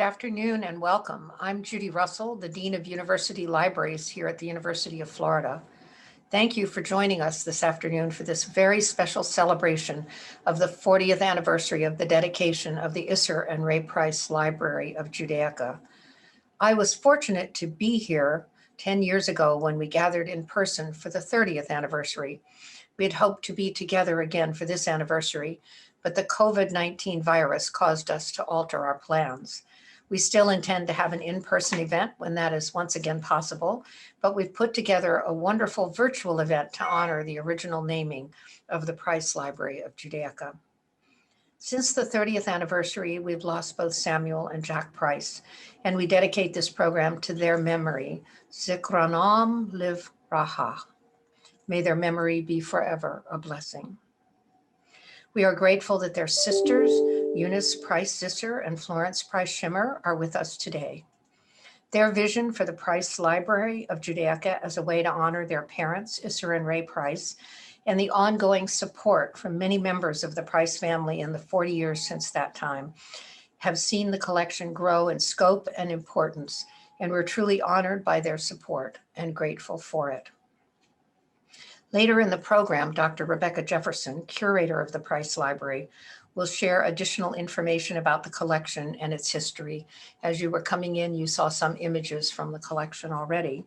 Good afternoon and welcome. I'm Judy Russell, the Dean of University Libraries here at the University of Florida. Thank you for joining us this afternoon for this very special celebration of the 40th anniversary of the dedication of the Isser and Ray Price Library of Judaica. I was fortunate to be here 10 years ago when we gathered in person for the 30th anniversary. We had hoped to be together again for this anniversary, but the COVID-19 virus caused us to alter our plans. We still intend to have an in-person event when that is once again possible, but we've put together a wonderful virtual event to honor the original naming of the Price Library of Judaica. Since the 30th anniversary, we've lost both Samuel and Jack Price, and we dedicate this program to their memory. Zikranam livracha. May their memory be forever a blessing. We are grateful that their sisters, Eunice Price Isser and Florence Price Schimmer, are with us today. Their vision for the Price Library of Judaica as a way to honor their parents, Isser and Ray Price, and the ongoing support from many members of the Price family in the 40 years since that time, have seen the collection grow in scope and importance, and we're truly honored by their support and grateful for it. Later in the program, Dr. Rebecca Jefferson, curator of the Price Library, will share additional information about the collection and its history. As you were coming in, you saw some images from the collection already.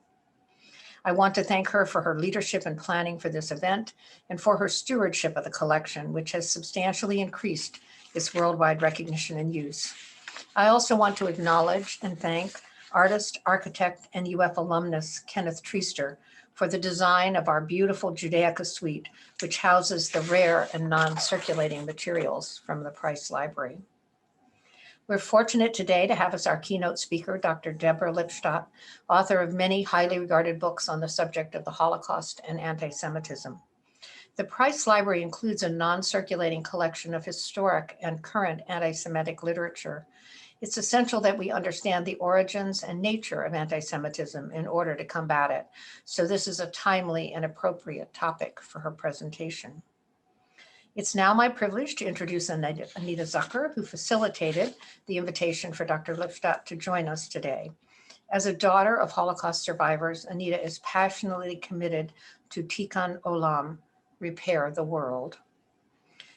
I want to thank her for her leadership and planning for this event and for her stewardship of the collection, which has substantially increased its worldwide recognition and use. I also want to acknowledge and thank artist, architect, and UF alumnus Kenneth Treaster for the design of our beautiful Judaica suite, which houses the rare and non-circulating materials from the Price Library. We're fortunate today to have as our keynote speaker, Dr. Deborah Lipstadt, author of many highly regarded books on the subject of the Holocaust and anti-Semitism. The Price Library includes a non-circulating collection of historic and current anti-Semitic literature. It's essential that we understand the origins and nature of anti-Semitism in order to combat it. So this is a timely and appropriate topic for her presentation. It's now my privilege to introduce Anita Zucker, who facilitated the invitation for Dr. Lipstadt to join us today. As a daughter of Holocaust survivors, Anita is passionately committed to Tikkun Olam, repair the world.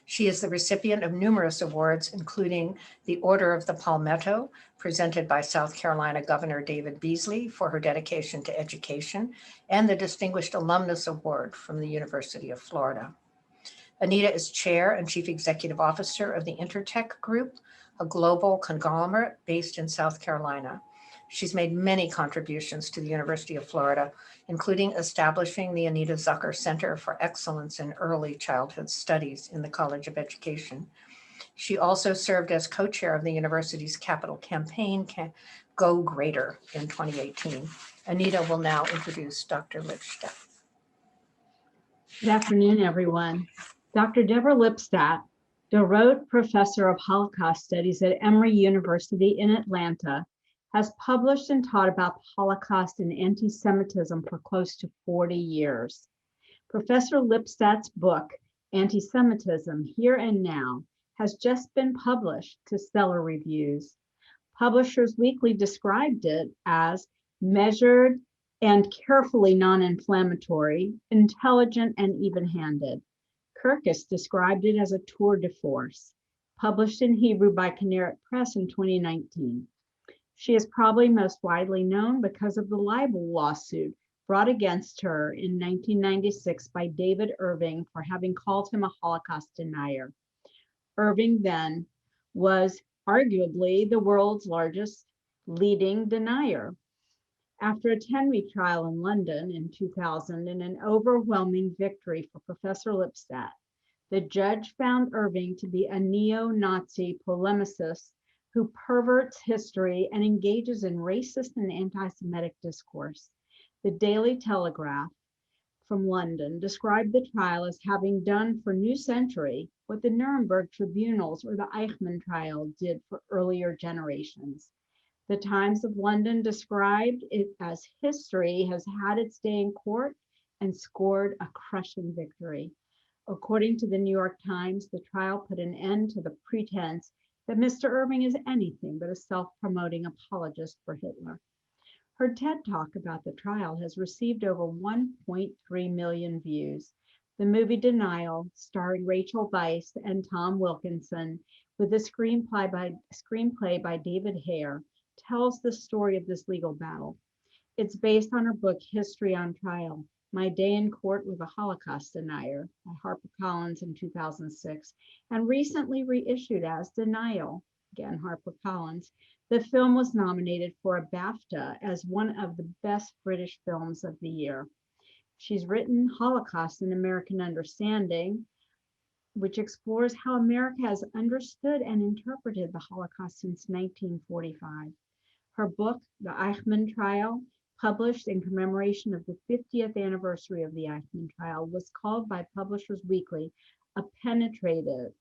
She is the recipient of numerous awards, including the Order of the Palmetto, presented by South Carolina Governor David Beasley for her dedication to education, and the Distinguished Alumnus Award from the University of Florida. Anita is Chair and Chief Executive Officer of the Intertech Group, a global conglomerate based in South Carolina. She's made many contributions to the University of Florida, including establishing the Anita Zucker Center for Excellence in Early Childhood Studies in the College of Education. She also served as co-chair of the university's capital campaign, Go Greater, in 2018. Anita will now introduce Dr. Lipstadt. Good afternoon, everyone. Dr. Deborah Lipstadt, DeRote Professor of Holocaust Studies at Emory University in Atlanta, has published and taught about the Holocaust and anti-Semitism for close to 40 years. Professor Lipstadt's book, Antisemitism Here and Now, has just been published to stellar reviews. Publishers Weekly described it as measured and carefully non-inflammatory, intelligent and even-handed. Kirkus described it as a tour de force, published in Hebrew by Kinneret Press in 2019. She is probably most widely known because of the libel lawsuit brought against her in 1996 by David Irving for having called him a Holocaust denier. Irving then was arguably the world's largest leading denier. After a 10-week trial in London in 2000 and an overwhelming victory for Professor Lipstadt, the judge found Irving to be a neo-Nazi polemicist who perverts history and engages in racist and anti-Semitic discourse. The Daily Telegraph from London described the trial as having done for New Century what the Nuremberg tribunals or the Eichmann trial did for earlier generations. The Times of London described it as history has had its day in court and scored a crushing victory. According to the New York Times, the trial put an end to the pretense that Mr. Irving is anything but a self-promoting apologist for Hitler. Her TED Talk about the trial has received over 1.3 million views. The movie Denial, starring Rachel Weisz and Tom Wilkinson, with a screenplay by David Hare, tells the story of this legal battle. It's based on her book, History on Trial, My Day in Court with a Holocaust Denier, by HarperCollins in 2006, and recently reissued as Denial, again HarperCollins. The film was nominated for a BAFTA as one of the best British films of the year. She's written Holocaust in American Understanding, which explores how America has understood and interpreted the Holocaust since 1945. Her book, The Eichmann Trial, published in commemoration of the 50th anniversary of the Eichmann trial, was called by Publishers Weekly a penetrating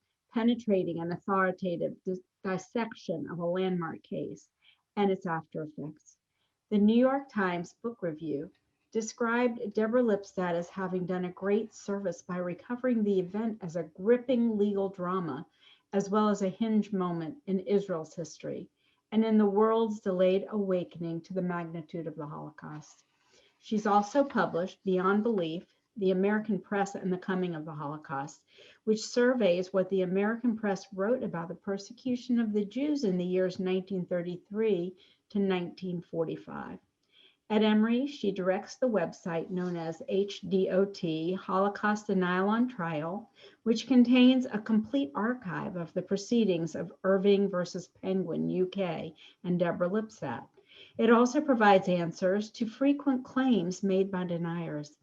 and authoritative dissection of a landmark case and its after effects. The New York Times Book Review described Deborah Lipstadt as having done a great service by recovering the event as a gripping legal drama, as well as a hinge moment in Israel's history and in the world's delayed awakening to the magnitude of the Holocaust. She's also published Beyond Belief, The American Press and the Coming of the Holocaust, which surveys what the American press wrote about the persecution of the Jews in the years 1933 to 1945. At Emory, she directs the website known as HDOT, Holocaust Denial on Trial, which contains a complete archive of the proceedings of Irving versus Penguin, UK, and Deborah Lipstadt. It also provides answers to frequent claims made by deniers.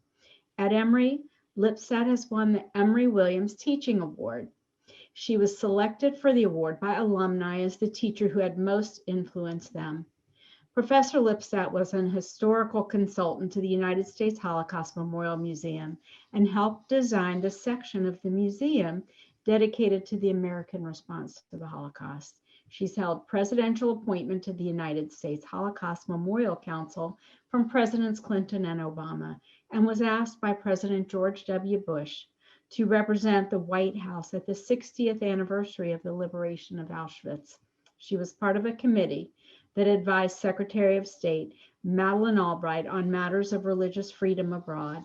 At Emory, Lipstadt has won the Emory Williams Teaching Award. She was selected for the award by alumni as the teacher who had most influenced them. Professor Lipstadt was an historical consultant to the United States Holocaust Memorial Museum and helped design the section of the museum dedicated to the American response to the Holocaust. She's held presidential appointment to the United States Holocaust Memorial Council from Presidents Clinton and Obama, and was asked by President George W. Bush to represent the White House at the 60th anniversary of the liberation of Auschwitz. She was part of a committee that advised Secretary of State Madeleine Albright on matters of religious freedom abroad.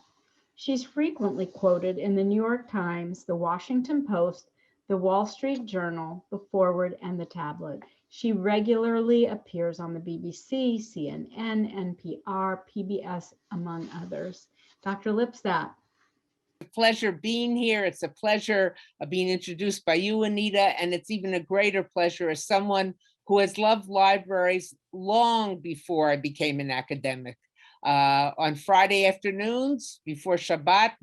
She's frequently quoted in the New York Times, the Washington Post, the Wall Street Journal, the Forward, and the Tablet. She regularly appears on the BBC, CNN, NPR, PBS, among others. Dr. Lipstadt. Pleasure being here. It's a pleasure being introduced by you, Anita, and it's even a greater pleasure as someone who has loved libraries long before I became an academic. On Friday afternoons before Shabbat,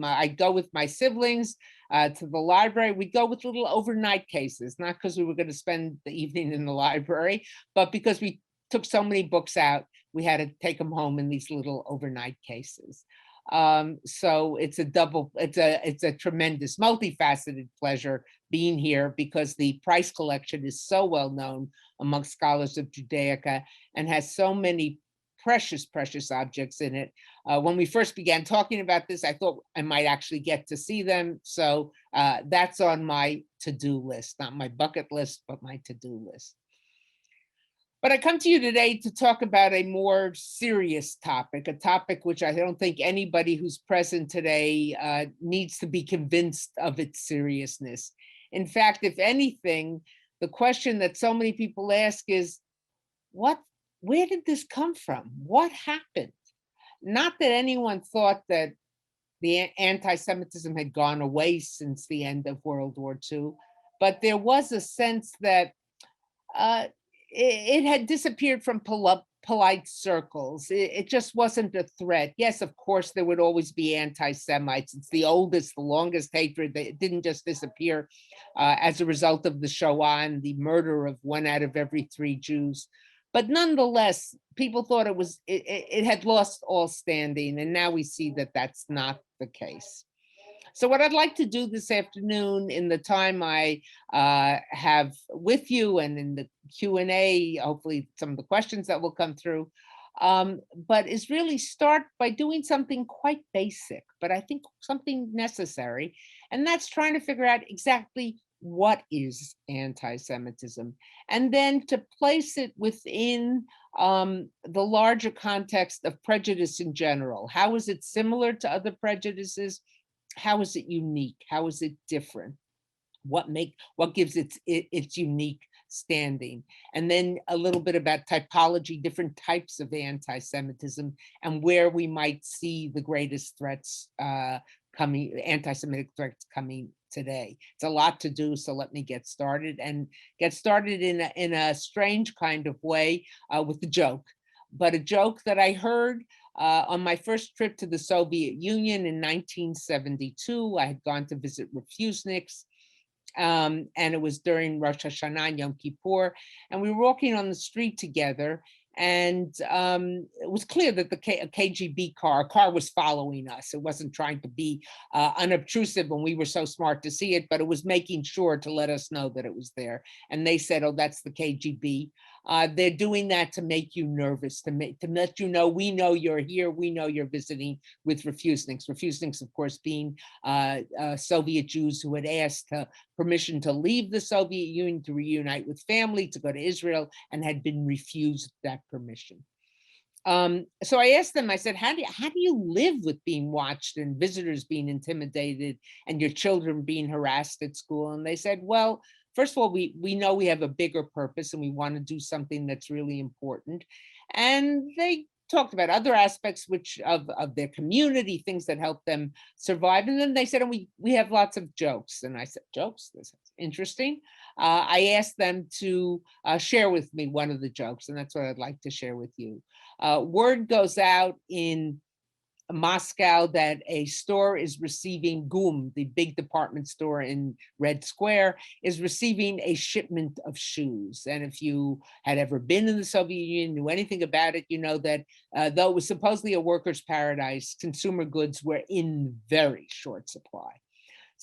I'd go with my siblings to the library. We'd go with little overnight cases, not because we were going to spend the evening in the library, but because we took so many books out, we had to take them home in these little overnight cases. So it's a tremendous, multifaceted pleasure being here because the Price collection is so well known among scholars of Judaica and has so many precious, precious objects in it. When we first began talking about this, I thought I might actually get to see them. So that's on my to-do list, not my bucket list, but my to-do list. But I come to you today to talk about a more serious topic, a topic which I don't think anybody who's present today needs to be convinced of its seriousness. In fact, if anything, the question that so many people ask is, where did this come from? What happened? Not that anyone thought that the anti-Semitism had gone away since the end of World War II, but there was a sense that it had disappeared from polite circles. It just wasn't a threat. Yes, of course, there would always be anti-Semites. It's the oldest, the longest hatred. It didn't just disappear as a result of the Shoah and the murder of 1 out of every 3 Jews. But nonetheless, people thought it had lost all standing. And now we see that that's not the case. So what I'd like to do this afternoon in the time I have with you and in the Q&A, hopefully some of the questions that will come through, but is really start by doing something quite basic, but I think something necessary. And that's trying to figure out exactly what is anti-Semitism, and then to place it within the larger context of prejudice in general. How is it similar to other prejudices? How is it unique? How is it different? What gives its unique standing? And then a little bit about typology, different types of anti-Semitism, and where we might see the greatest threats coming, anti-Semitic threats coming today. It's a lot to do, so let me get started, and get started in a strange kind of way with a joke, but a joke that I heard on my first trip to the Soviet Union in 1972. I had gone to visit refuseniks, and it was during Rosh Hashanah and Yom Kippur, and we were walking on the street together, and it was clear that the KGB car was following us. It wasn't trying to be unobtrusive, and we were so smart to see it, but it was making sure to let us know that it was there. And they said, "Oh, that's the KGB. They're doing that to make you nervous, to let you know, we know you're here, we know you're visiting with refuseniks." Refuseniks, of course, being Soviet Jews who had asked permission to leave the Soviet Union, to reunite with family, to go to Israel, and had been refused that permission. So I asked them, I said, how do you live with being watched and visitors being intimidated and your children being harassed at school? And they said, well, first of all, we know we have a bigger purpose and we want to do something that's really important. And they talked about other aspects of their community, things that help them survive. And then they said, and we have lots of jokes. And I said, jokes? This is interesting. I asked them to share with me one of the jokes, and that's what I'd like to share with you. Word goes out in Moscow that a store is receiving, GUM, the big department store in Red Square, is receiving a shipment of shoes. And if you had ever been in the Soviet Union, knew anything about it, you know that though it was supposedly a worker's paradise, consumer goods were in very short supply.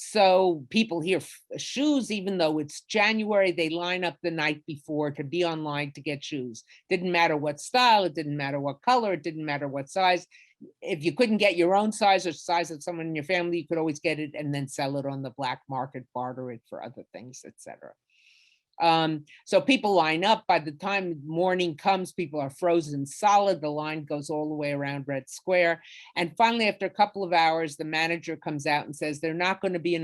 So people hear shoes, even though it's January, they line up the night before to be online to get shoes. Didn't matter what style, it didn't matter what color, it didn't matter what size. If you couldn't get your own size or size of someone in your family, you could always get it and then sell it on the black market, barter it for other things, etc. So people line up. By the time morning comes, people are frozen solid. The line goes all the way around Red Square. And finally, after a couple of hours, the manager comes out and says, there's not going to be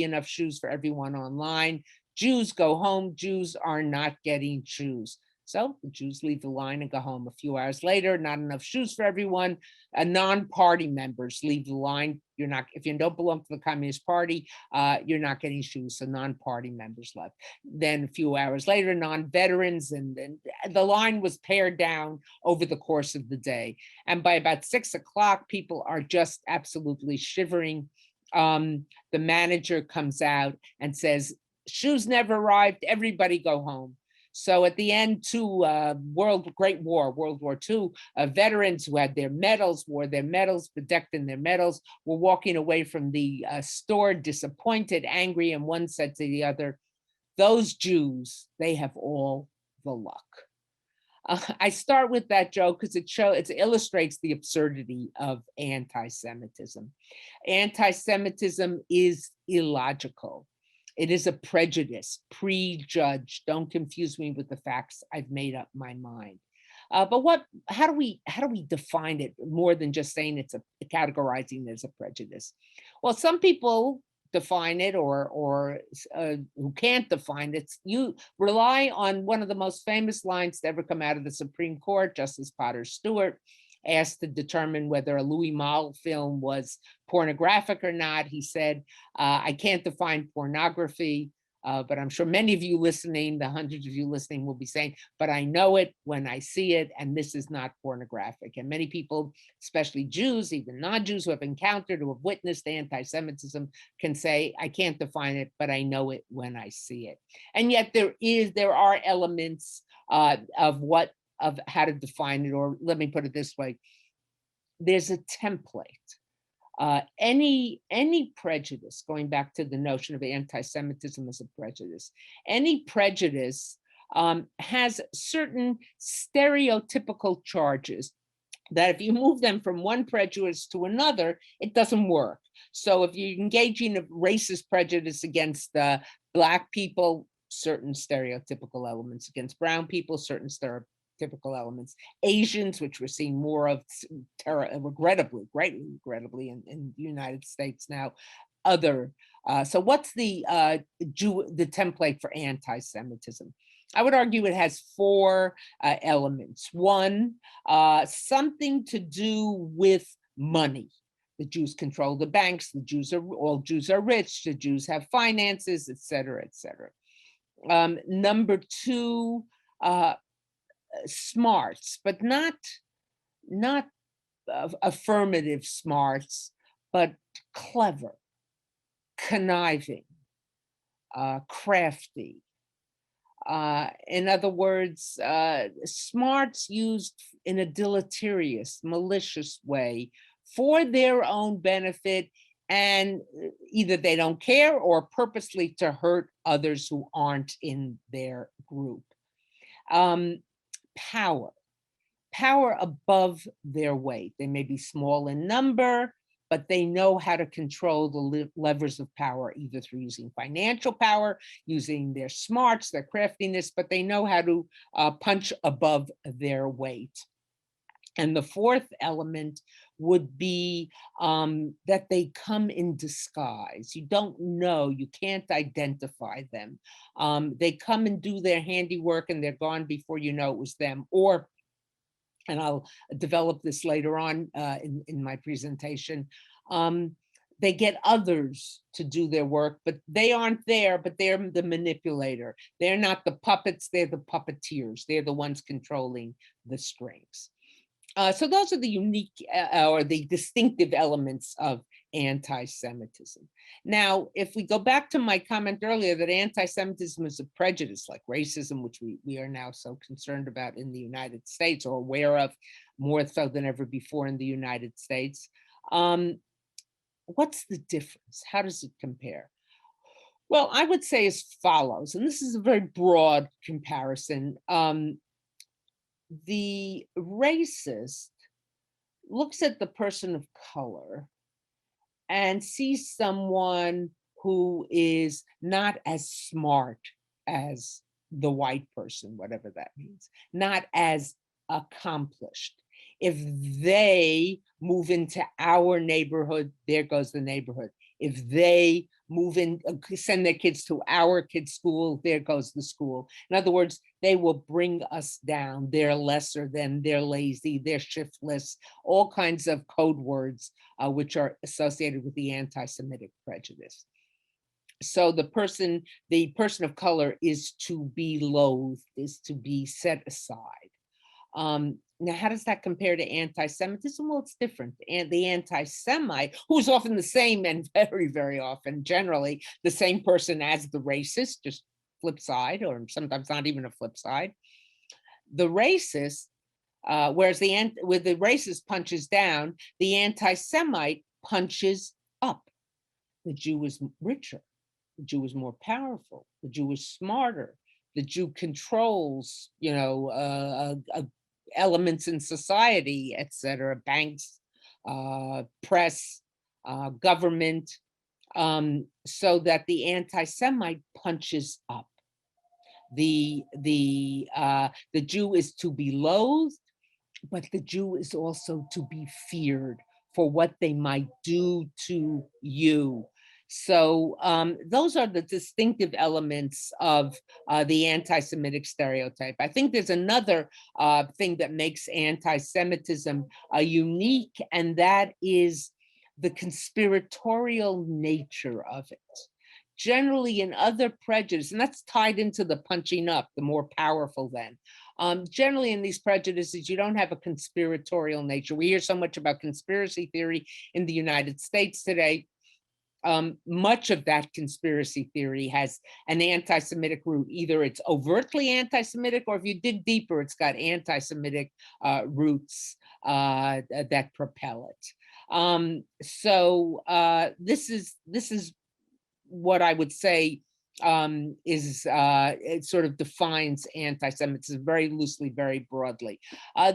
enough shoes for everyone online. Jews go home. Jews are not getting shoes. So the Jews leave the line and go home. A few hours later, not enough shoes for everyone. Non-party members leave the line. If you don't belong to the Communist Party, you're not getting shoes. So non-party members left. Then a few hours later, non-veterans, and the line was pared down over the course of the day. And by about 6 o'clock, people are just absolutely shivering. The manager comes out and says, shoes never arrived, everybody go home. So at the end, World War II, veterans who had their medals, wore their medals, bedecked in their medals, were walking away from the store disappointed, angry, and one said to the other, those Jews, they have all the luck. I start with that joke because it illustrates the absurdity of anti-Semitism. Anti-Semitism is illogical. It is a prejudice, prejudged. Don't confuse me with the facts. I've made up my mind. But how do we define it more than just saying it's categorizing it as a prejudice? Well, some people define it, or who can't define it. You rely on one of the most famous lines to ever come out of the Supreme Court, Justice Potter Stewart, asked to determine whether a Louis Malle film was pornographic or not. He said, I can't define pornography, but I'm sure many of you listening, the hundreds of you listening, will be saying, but I know it when I see it, and this is not pornographic. And many people, especially Jews, even non-Jews who have encountered or have witnessed anti-Semitism, can say, I can't define it, but I know it when I see it. And yet there are elements of how to define it, or let me put it this way, there's a template. Any prejudice, going back to the notion of anti-Semitism as a prejudice, any prejudice has certain stereotypical charges that if you move them from one prejudice to another, it doesn't work. So if you engage in a racist prejudice against Black people, certain stereotypical elements, against brown people, certain stereotypical elements, Asians, which we're seeing more of, regrettably, greatly regrettably in the United States now, other. So what's the template for anti-Semitism? I would argue it has four elements. One, something to do with money. The Jews control the banks, all Jews are rich, the Jews have finances, et cetera, et cetera. Number two, smarts, but not affirmative smarts, but clever, conniving, crafty. In other words, smarts used in a deleterious, malicious way for their own benefit, and either they don't care or purposely to hurt others who aren't in their group. Power above their weight. They may be small in number, but they know how to control the levers of power, either through using financial power, using their smarts, their craftiness, but they know how to punch above their weight. And the fourth element would be that they come in disguise. You don't know, you can't identify them. They come and do their handiwork and they're gone before you know it was them. Or, and I'll develop this later on in my presentation, they get others to do their work, but they aren't there, but they're the manipulator. They're not the puppets, they're the puppeteers. They're the ones controlling the strings. So those are the unique or the distinctive elements of anti-Semitism. Now, if we go back to my comment earlier that anti-Semitism is a prejudice like racism, which we are now so concerned about in the United States, or aware of more so than ever before in the United States, what's the difference? How does it compare? Well, I would say as follows, and this is a very broad comparison. The racist looks at the person of color and sees someone who is not as smart as the white person, whatever that means, not as accomplished. If they move into our neighborhood, there goes the neighborhood. If they move in, send their kids to our kids' school, there goes the school. In other words, they will bring us down. They're lesser than, they're lazy, they're shiftless, all kinds of code words which are associated with the anti-Semitic prejudice. So the person of color is to be loathed, is to be set aside. Now, how does that compare to anti-Semitism? Well, it's different. And the anti-Semite, who's often the same and very, very often, generally, the same person as the racist, just flip side, or sometimes not even a flip side. The racist, whereas the racist punches down, the anti-Semite punches up. The Jew is richer. The Jew is more powerful. The Jew is smarter. The Jew controls, elements in society, etc., banks, press, government, so that the anti-Semite punches up. The Jew is to be loathed, but the Jew is also to be feared for what they might do to you. So those are the distinctive elements of the anti-Semitic stereotype. I think there's another thing that makes anti-Semitism unique, and that is the conspiratorial nature of it. Generally in other prejudices, and that's tied into the punching up, the more powerful then. Generally in these prejudices, you don't have a conspiratorial nature. We hear so much about conspiracy theory in the United States today. Much of that conspiracy theory has an anti-Semitic root. Either it's overtly anti-Semitic, or if you dig deeper, it's got anti-Semitic roots that propel it. So this is what I would say it sort of defines anti-Semitism very loosely, very broadly.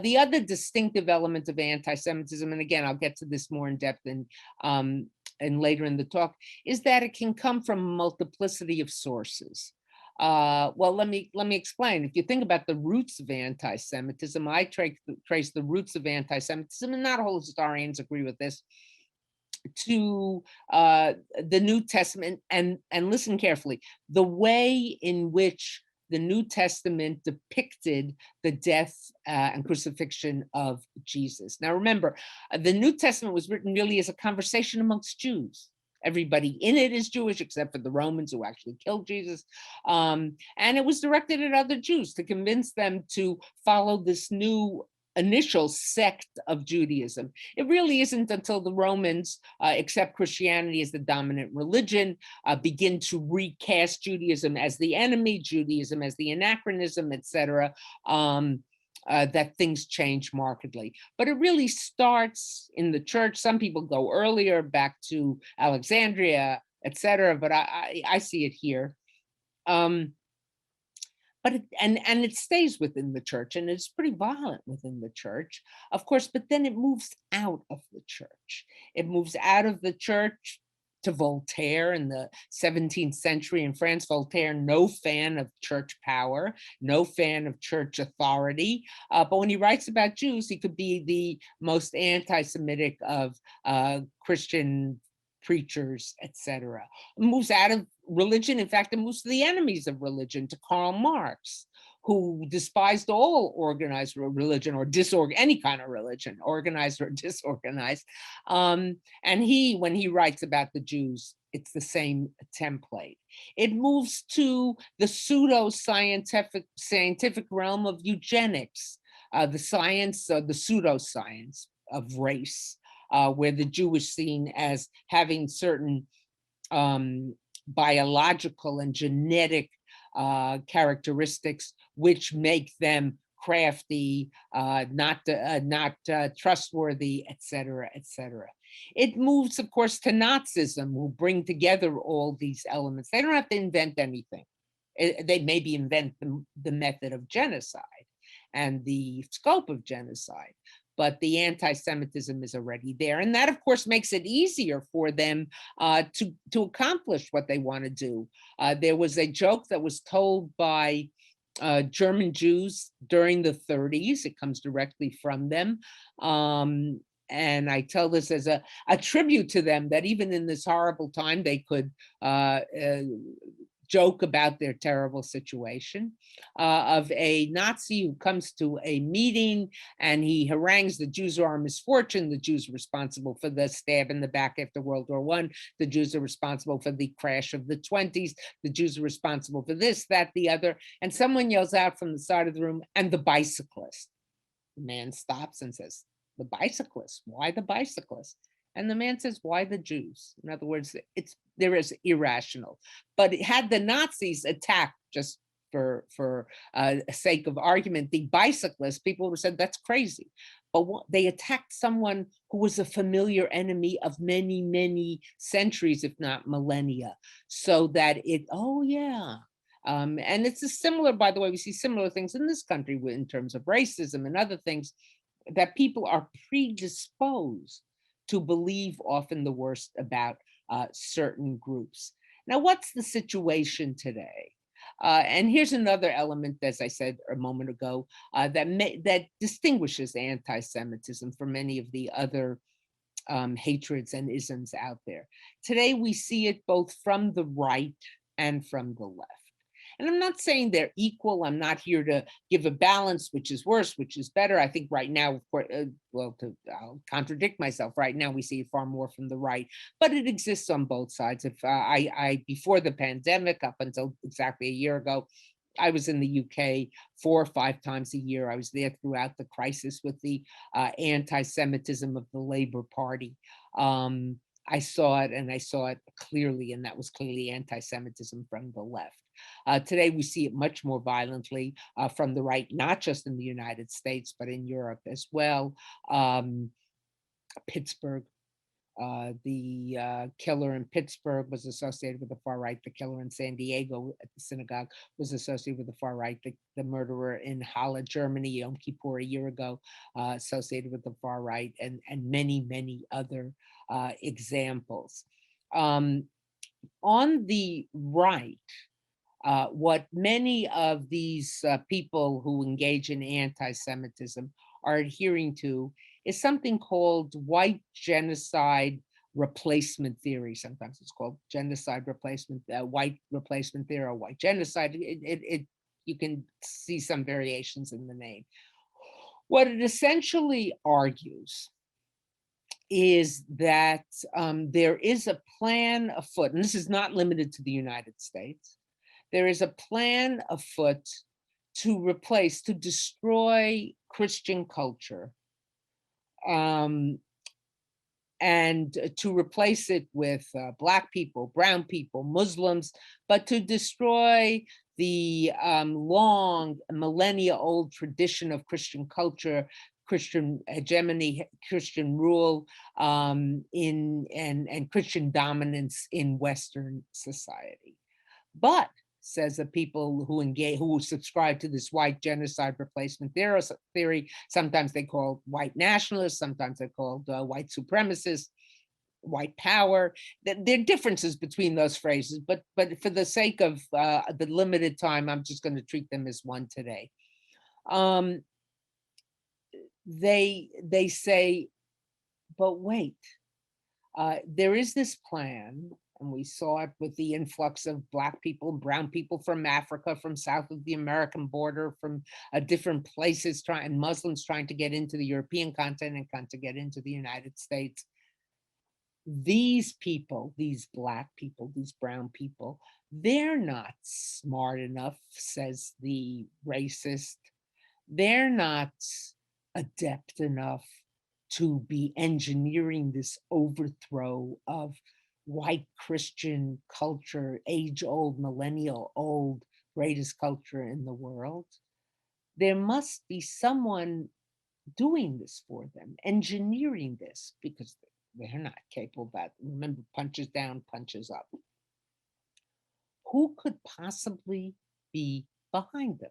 The other distinctive element of anti-Semitism, and again, I'll get to this more in depth and later in the talk, is that it can come from a multiplicity of sources. Well, let me explain. If you think about the roots of anti-Semitism, I trace the roots of anti-Semitism, and not all historians agree with this, to the New Testament, and listen carefully, the way in which the New Testament depicted the death and crucifixion of Jesus. Now remember, the New Testament was written really as a conversation amongst Jews. Everybody in it is Jewish except for the Romans who actually killed Jesus. And it was directed at other Jews to convince them to follow this new initial sect of Judaism. It really isn't until the Romans accept Christianity as the dominant religion, begin to recast Judaism as the enemy, Judaism as the anachronism, etc., that things change markedly. But it really starts in the church. Some people go earlier, back to Alexandria, etc., but I see it here. But it stays within the church, and it's pretty violent within the church, of course, but then it moves out of the church. It moves out of the church to Voltaire in the 17th century in France. Voltaire, no fan of church power, no fan of church authority. But when he writes about Jews, he could be the most anti-Semitic of Christian preachers, etc. Moves out of religion. In fact, it moves to the enemies of religion, to Karl Marx, who despised all organized religion or any kind of religion, organized or disorganized. And when he writes about the Jews, it's the same template. It moves to the pseudo-scientific realm of eugenics, the science, the pseudoscience of race, where the Jew is seen as having certain biological and genetic characteristics which make them crafty, not trustworthy, etc., etc. It moves, of course, to Nazism, who bring together all these elements. They don't have to invent anything. They maybe invent the method of genocide and the scope of genocide, but the anti-Semitism is already there. And that, of course, makes it easier for them to accomplish what they want to do. There was a joke that was told by German Jews during the 30s. It comes directly from them. And I tell this as a tribute to them, that even in this horrible time, they could joke about their terrible situation, of a Nazi who comes to a meeting and he harangues the Jews are our misfortune. The Jews are responsible for the stab in the back after World War I. The Jews are responsible for the crash of the 20s. The Jews are responsible for this, that, the other. And someone yells out from the side of the room, and the bicyclist. The man stops and says, the bicyclist? Why the bicyclist? And the man says, why the Jews? In other words, there is irrational. But had the Nazis attacked, just for sake of argument, the bicyclists, people would have said that's crazy. But they attacked someone who was a familiar enemy of many, many centuries, if not millennia. So that oh yeah. And it's a similar, by the way, we see similar things in this country in terms of racism and other things, that people are predisposed to believe often the worst about certain groups. Now, what's the situation today? And here's another element, as I said a moment ago, that distinguishes anti-Semitism from many of the other hatreds and isms out there. Today, we see it both from the right and from the left. And I'm not saying they're equal. I'm not here to give a balance, which is worse, which is better. I think right now, of course, I'll contradict myself. Right now, we see it far more from the right, but it exists on both sides. If before the pandemic, up until exactly a year ago, I was in the UK 4 or 5 times a year. I was there throughout the crisis with the anti-Semitism of the Labour Party. I saw it, and I saw it clearly, and that was clearly anti-Semitism from the left. Today, we see it much more violently from the right, not just in the United States, but in Europe as well. Pittsburgh, The killer in Pittsburgh was associated with the far right. The killer in San Diego at the synagogue was associated with the far right. The murderer in Halle, Germany, Yom Kippur a year ago, associated with the far right, and many, many other examples. On the right, what many of these people who engage in anti-Semitism are adhering to is something called white genocide replacement theory. Sometimes it's called genocide replacement, white replacement theory, or white genocide. You can see some variations in the name. What it essentially argues is that there is a plan afoot, and this is not limited to the United States. There is a plan afoot to destroy Christian culture, and to replace it with Black people, brown people, Muslims, but to destroy the long, millennia-old tradition of Christian culture, Christian hegemony, Christian rule, and Christian dominance in Western society. But, says the people who subscribe to this white genocide replacement theory, sometimes they call white nationalists, sometimes they're called white supremacists, white power. There are differences between those phrases, but for the sake of the limited time, I'm just going to treat them as one today. They say, but wait, there is this plan, and we saw it with the influx of Black people and brown people from Africa, from south of the American border, from different places, and Muslims trying to get into the European continent and to get into the United States. These people, these Black people, these brown people, they're not smart enough, says the racist. They're not adept enough to be engineering this overthrow of white Christian culture, age-old, millennial-old, greatest culture in the world. There must be someone doing this for them, engineering this, because they're not capable of that. Remember, punches down, punches up. Who could possibly be behind them?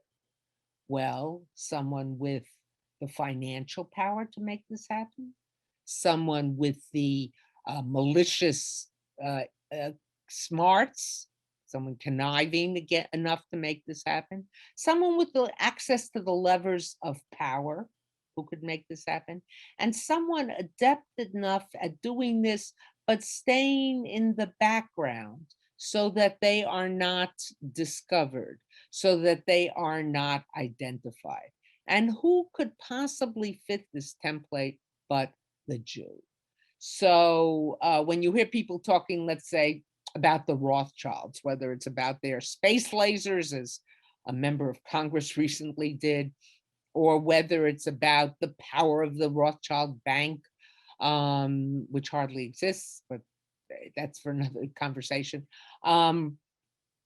Well, someone with the financial power to make this happen, someone with the malicious smarts, someone conniving to get enough to make this happen, someone with the access to the levers of power who could make this happen, and someone adept enough at doing this, but staying in the background so that they are not discovered, so that they are not identified. And who could possibly fit this template but the Jew? So when you hear people talking, let's say, about the Rothschilds, whether it's about their space lasers, as a member of Congress recently did, or whether it's about the power of the Rothschild Bank, which hardly exists, but that's for another conversation.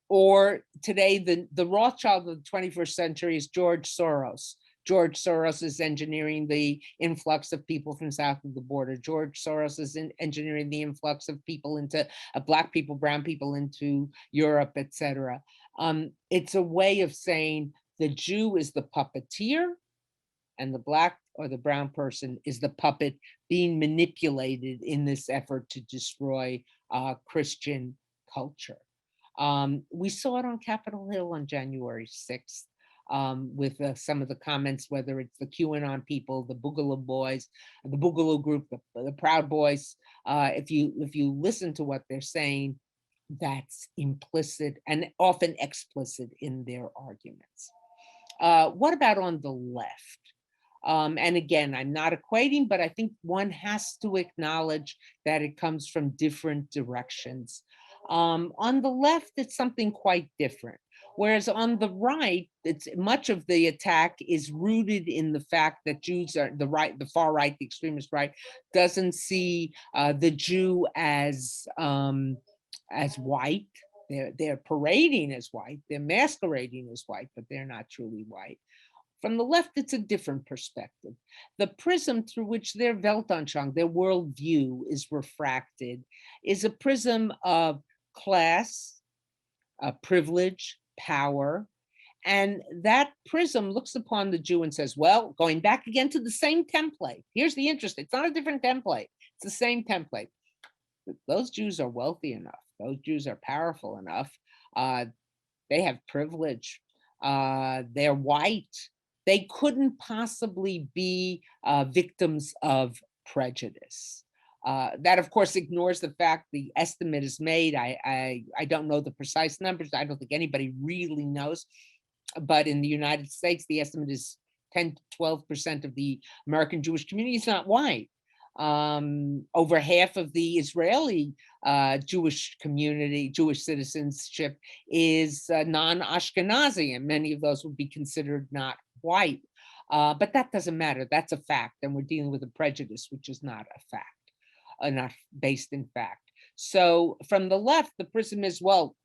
Or today, the Rothschild of the 21st century is George Soros. George Soros is engineering the influx of people from south of the border. George Soros is engineering the influx of people into Black people, brown people into Europe, etc. It's a way of saying the Jew is the puppeteer and the Black or the brown person is the puppet being manipulated in this effort to destroy Christian culture. We saw it on Capitol Hill on January 6th. With some of the comments, whether it's the QAnon people, the Boogaloo Boys, the Boogaloo group, the Proud Boys. If you listen to what they're saying, that's implicit and often explicit in their arguments. What about on the left? And again, I'm not equating, but I think one has to acknowledge that it comes from different directions. On the left, it's something quite different. Whereas on the right, it's much of the attack is rooted in the fact that Jews are the far right, the extremist right, doesn't see the Jew as white. They're parading as white, they're masquerading as white, but they're not truly white. From the left, it's a different perspective. The prism through which their Weltanschauung, their worldview, is refracted is a prism of class, privilege, power. And that prism looks upon the Jew and says, well, going back again to the same template. Here's the interest. It's not a different template. It's the same template. Those Jews are wealthy enough. Those Jews are powerful enough. They have privilege. They're white. They couldn't possibly be victims of prejudice. That, of course, ignores the fact the estimate is made. I don't know the precise numbers. I don't think anybody really knows. But in the United States, the estimate is 10 to 12% of the American Jewish community is not white. Over half of the Israeli Jewish community, Jewish citizenship is non-Ashkenazi, and many of those would be considered not white. But that doesn't matter. That's a fact, and we're dealing with a prejudice, which is not a fact, not based in fact. So from the left, the prism is, well,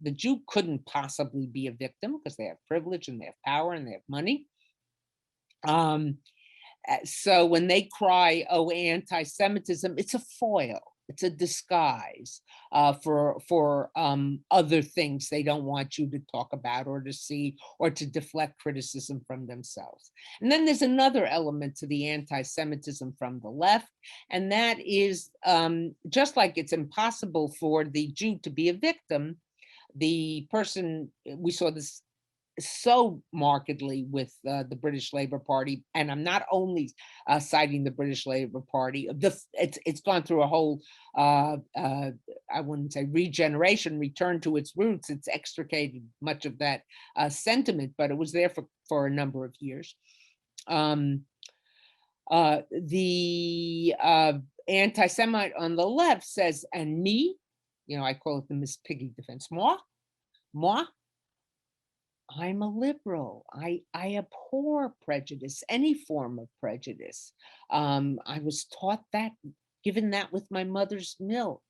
the Jew couldn't possibly be a victim because they have privilege and they have power and they have money. So when they cry, oh, anti-Semitism, it's a foil. It's a disguise for other things they don't want you to talk about or to see or to deflect criticism from themselves. And then there's another element to the anti-Semitism from the left, and that is just like it's impossible for the Jew to be a victim, the person, we saw this so markedly with the British Labour Party, and I'm not only citing the British Labour Party. It's gone through a whole, I wouldn't say regeneration, return to its roots. It's extricated much of that sentiment, but it was there for a number of years. The anti-Semite on the left says, and me, I call it the Miss Piggy defense, moi, I'm a liberal. I abhor prejudice, any form of prejudice. I was taught that, given that with my mother's milk.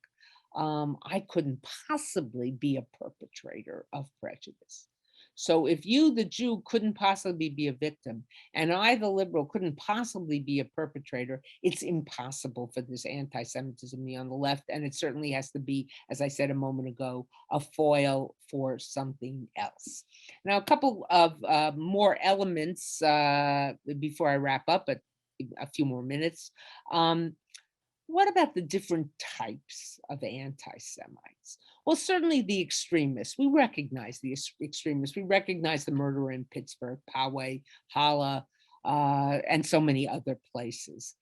I couldn't possibly be a perpetrator of prejudice. So if you, the Jew, couldn't possibly be a victim, and I, the liberal, couldn't possibly be a perpetrator, it's impossible for this anti-Semitism to be on the left, and it certainly has to be, as I said a moment ago, a foil for something else. Now, a couple of more elements before I wrap up, a few more minutes. What about the different types of anti-Semites? Well, certainly the extremists. We recognize the extremists. We recognize the murderer in Pittsburgh, Poway, Halle, and so many other places.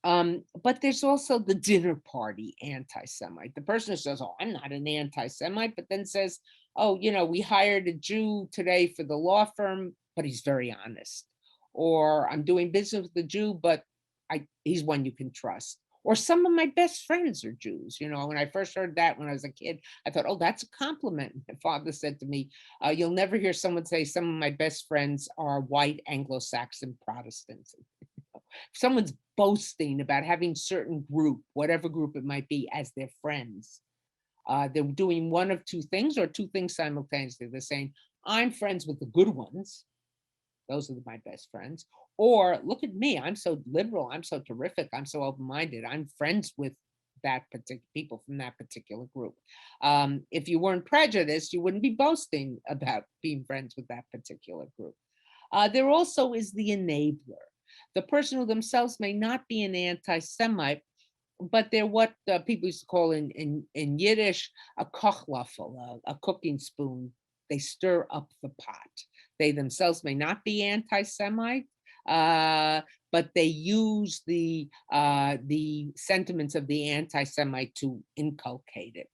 But there's also the dinner party anti-Semite. The person who says, oh, I'm not an anti-Semite, but then says, oh, we hired a Jew today for the law firm, but he's very honest. Or I'm doing business with the Jew, but he's one you can trust. Or some of my best friends are Jews. When I first heard that when I was a kid, I thought, oh, that's a compliment. My father said to me, you'll never hear someone say some of my best friends are white Anglo-Saxon Protestants. If someone's boasting about having certain group, whatever group it might be, as their friends, they're doing one of two things or two things simultaneously. They're saying, I'm friends with the good ones. Those are my best friends. Or look at me, I'm so liberal, I'm so terrific, I'm so open-minded, I'm friends with that particular people from that particular group. If you weren't prejudiced, you wouldn't be boasting about being friends with that particular group. There also is the enabler, the person who themselves may not be an anti-Semite, but they're what people used to call in Yiddish a kochlöffel, a cooking spoon. They stir up the pot. They themselves may not be anti-Semite, but they use the sentiments of the anti-Semite to inculcate it.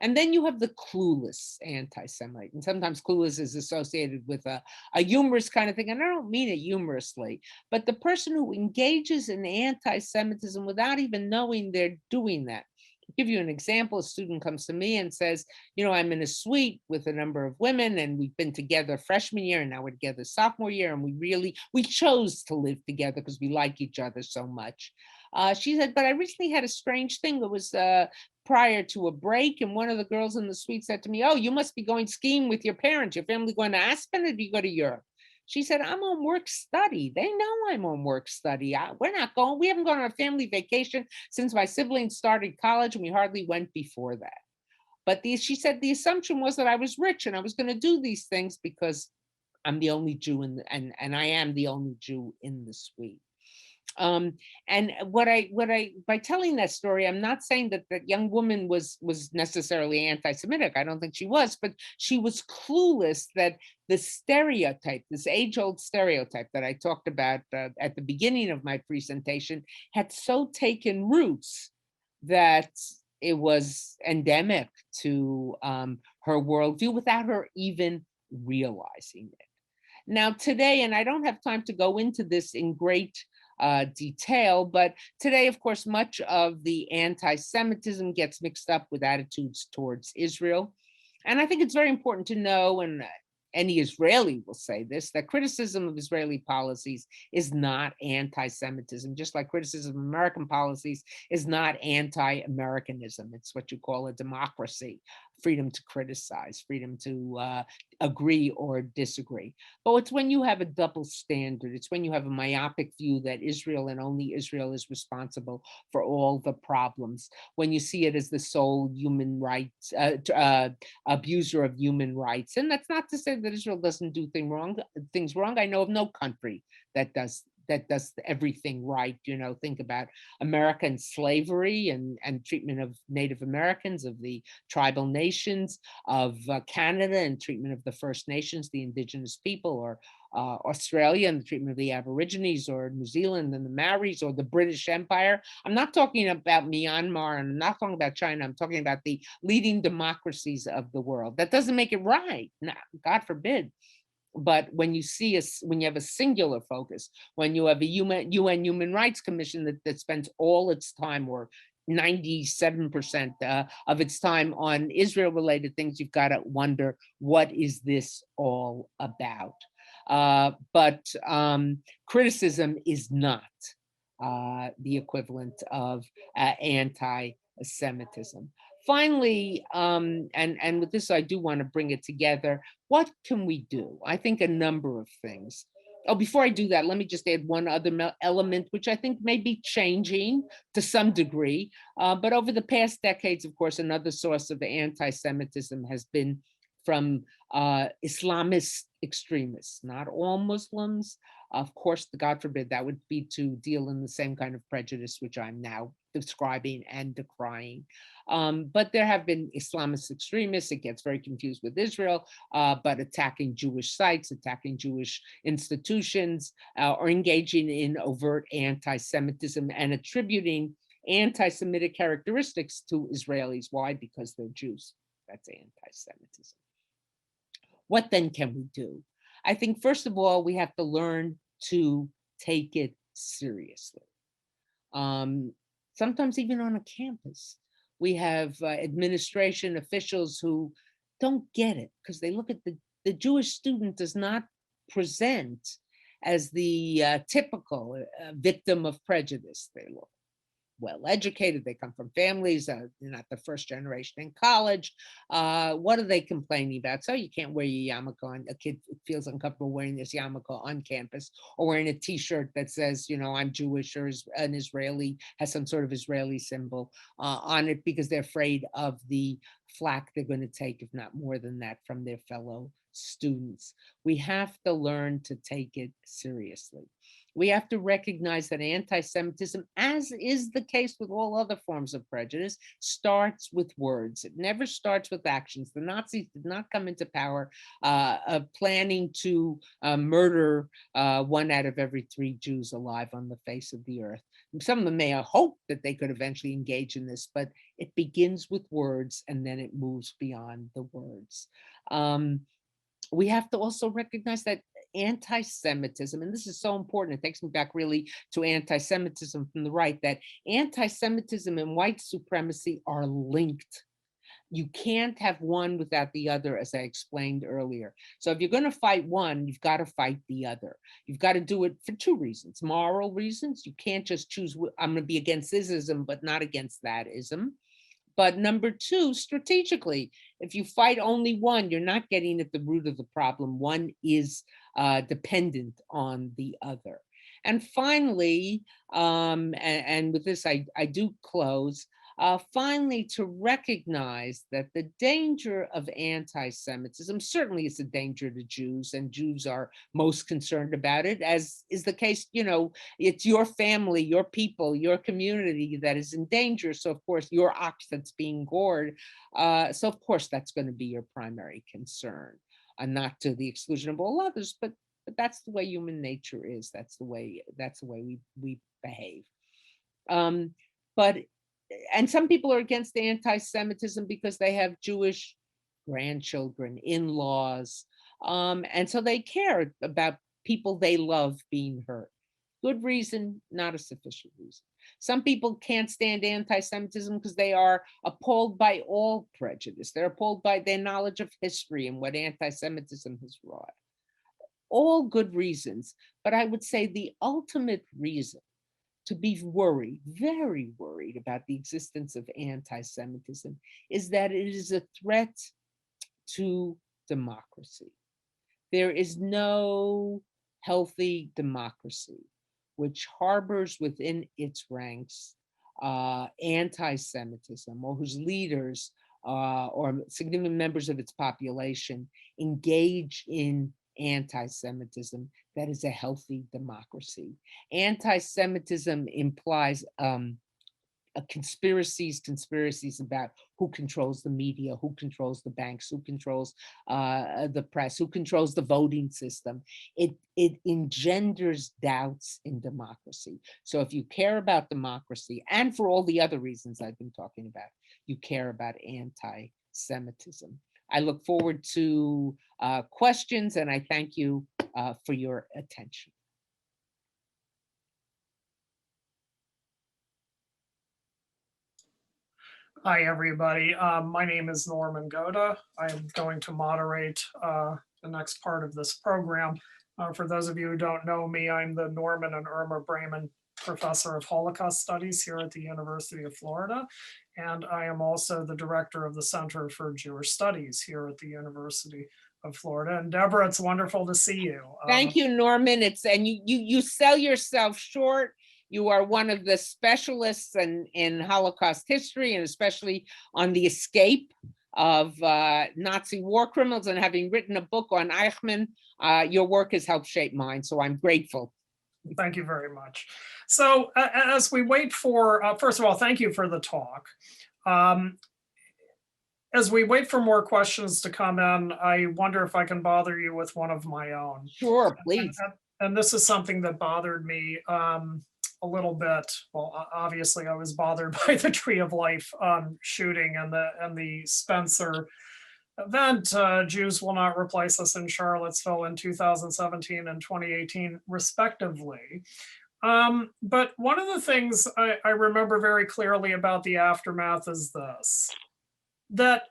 And then you have the clueless anti-Semite. And sometimes clueless is associated with a humorous kind of thing. And I don't mean it humorously, but the person who engages in anti-Semitism without even knowing they're doing that. I'll give you an example. A student comes to me and says, I'm in a suite with a number of women and we've been together freshman year and now we're together sophomore year. And we chose to live together because we like each other so much. She said, but I recently had a strange thing. It was prior to a break. And one of the girls in the suite said to me, oh, you must be going skiing with your parents. Your family going to Aspen or do you go to Europe? She said, I'm on work study. They know I'm on work study. We haven't gone on a family vacation since my siblings started college, and we hardly went before that. But she said the assumption was that I was rich and I was going to do these things because I'm the only Jew and I am the only Jew in the suite. And by telling that story, I'm not saying that that young woman was necessarily anti-Semitic. I don't think she was, but she was clueless that the stereotype, this age-old stereotype that I talked about at the beginning of my presentation, had so taken roots that it was endemic to her worldview without her even realizing it. Now today, and I don't have time to go into this in great detail, but today, of course, much of the anti-Semitism gets mixed up with attitudes towards Israel. And I think it's very important to know, and any Israeli will say this, that criticism of Israeli policies is not anti-Semitism, just like criticism of American policies is not anti-Americanism. It's what you call a democracy, freedom to criticize, freedom to agree or disagree. But it's when you have a double standard, it's when you have a myopic view that Israel and only Israel is responsible for all the problems, when you see it as the sole human rights, abuser of human rights. And that's not to say that Israel doesn't do things wrong. I know of no country that does everything right. You know, think about American slavery and treatment of Native Americans, of the tribal nations, of Canada and treatment of the First Nations, the indigenous people, or Australia and the treatment of the Aborigines, or New Zealand and the Maoris, or the British Empire. I'm not talking about Myanmar, and I'm not talking about China. I'm talking about the leading democracies of the world. That doesn't make it right. No, God forbid. But when you when you have a singular focus, when you have a UN Human Rights Commission that spends all its time, or 97% of its time, on Israel-related things, you've got to wonder, what is this all about? But criticism is not the equivalent of anti-Semitism. Finally, and with this, I do want to bring it together. What can we do? I think a number of things. Oh, before I do that, let me just add one other element, which I think may be changing to some degree. But over the past decades, of course, another source of anti-Semitism has been from Islamist extremists, not all Muslims. Of course, God forbid, that would be to deal in the same kind of prejudice which I'm now describing and decrying. But there have been Islamist extremists. It gets very confused with Israel, but attacking Jewish sites, attacking Jewish institutions, or engaging in overt anti-Semitism and attributing anti-Semitic characteristics to Israelis. Why? Because they're Jews. That's anti-Semitism. What then can we do? I think, first of all, we have to learn to take it seriously. Sometimes even on a campus, we have administration officials who don't get it, because they look at the Jewish student does not present as the typical victim of prejudice. They look well educated, they come from families, they're not the first generation in college. What are they complaining about? So you can't wear your yarmulke on, a kid feels uncomfortable wearing this yarmulke on campus, or wearing a t-shirt that says, you know, I'm Jewish, or an Israeli, has some sort of Israeli symbol on it, because they're afraid of the flack they're going to take, if not more than that, from their fellow students. We have to learn to take it seriously. We have to recognize that anti-Semitism, as is the case with all other forms of prejudice, starts with words. It never starts with actions. The Nazis did not come into power planning to murder 1 out of every 3 Jews alive on the face of the earth. Some of them may have hoped that they could eventually engage in this, but it begins with words and then it moves beyond the words. We have to also recognize that anti-Semitism, and this is so important, it takes me back really to anti-Semitism from the right, that anti-Semitism and white supremacy are linked. You can't have one without the other, as I explained earlier. So if you're going to fight one, you've got to fight the other. You've got to do it for 2 reasons. Moral reasons. You can't just choose, I'm going to be against this ism, but not against that ism. But number two, strategically, if you fight only one, you're not getting at the root of the problem. One is dependent on the other. And finally, and with this I do close, finally, to recognize that the danger of anti-Semitism certainly is a danger to Jews, and Jews are most concerned about it, as is the case, it's your family, your people, your community that is in danger. So of course, your ox that's being gored. So of course, that's going to be your primary concern, and not to the exclusion of all others, but that's the way human nature is. That's the way we behave. And some people are against anti-Semitism because they have Jewish grandchildren, in-laws, and so they care about people they love being hurt. Good reason, not a sufficient reason. Some people can't stand anti-Semitism because they are appalled by all prejudice. They're appalled by their knowledge of history and what anti-Semitism has wrought. All good reasons, but I would say the ultimate reason to be worried, very worried about the existence of anti-Semitism is that it is a threat to democracy. There is no healthy democracy which harbors within its ranks anti-Semitism, or whose leaders or significant members of its population engage in anti-Semitism that is a healthy democracy. Anti-Semitism implies conspiracies about who controls the media, who controls the banks, who controls the press, who controls the voting system. It engenders doubts in democracy. So if you care about democracy, and for all the other reasons I've been talking about, you care about anti-Semitism. I look forward to questions, and I thank you for your attention. Hi, everybody. My name is Norman Goda. I'm going to moderate the next part of this program. For those of you who don't know me, I'm the Norman and Irma Braman Professor of Holocaust Studies here at the University of Florida. And I am also the director of the Center for Jewish Studies here at the University of Florida. And Deborah, it's wonderful to see you. Thank you, Norman. And you sell yourself short. You are one of the specialists in Holocaust history, and especially on the escape of Nazi war criminals. And having written a book on Eichmann, your work has helped shape mine, so I'm grateful. Thank you very much. So as we wait for, first of all, thank you for the talk. As we wait for more questions to come in, I wonder if I can bother you with one of my own. Sure, please. And this is something that bothered me a little bit. Well, obviously I was bothered by the Tree of Life shooting and the Spencer event. Jews will not replace us in Charlottesville in 2017 and 2018 respectively. But one of the things I remember very clearly about the aftermath is this, that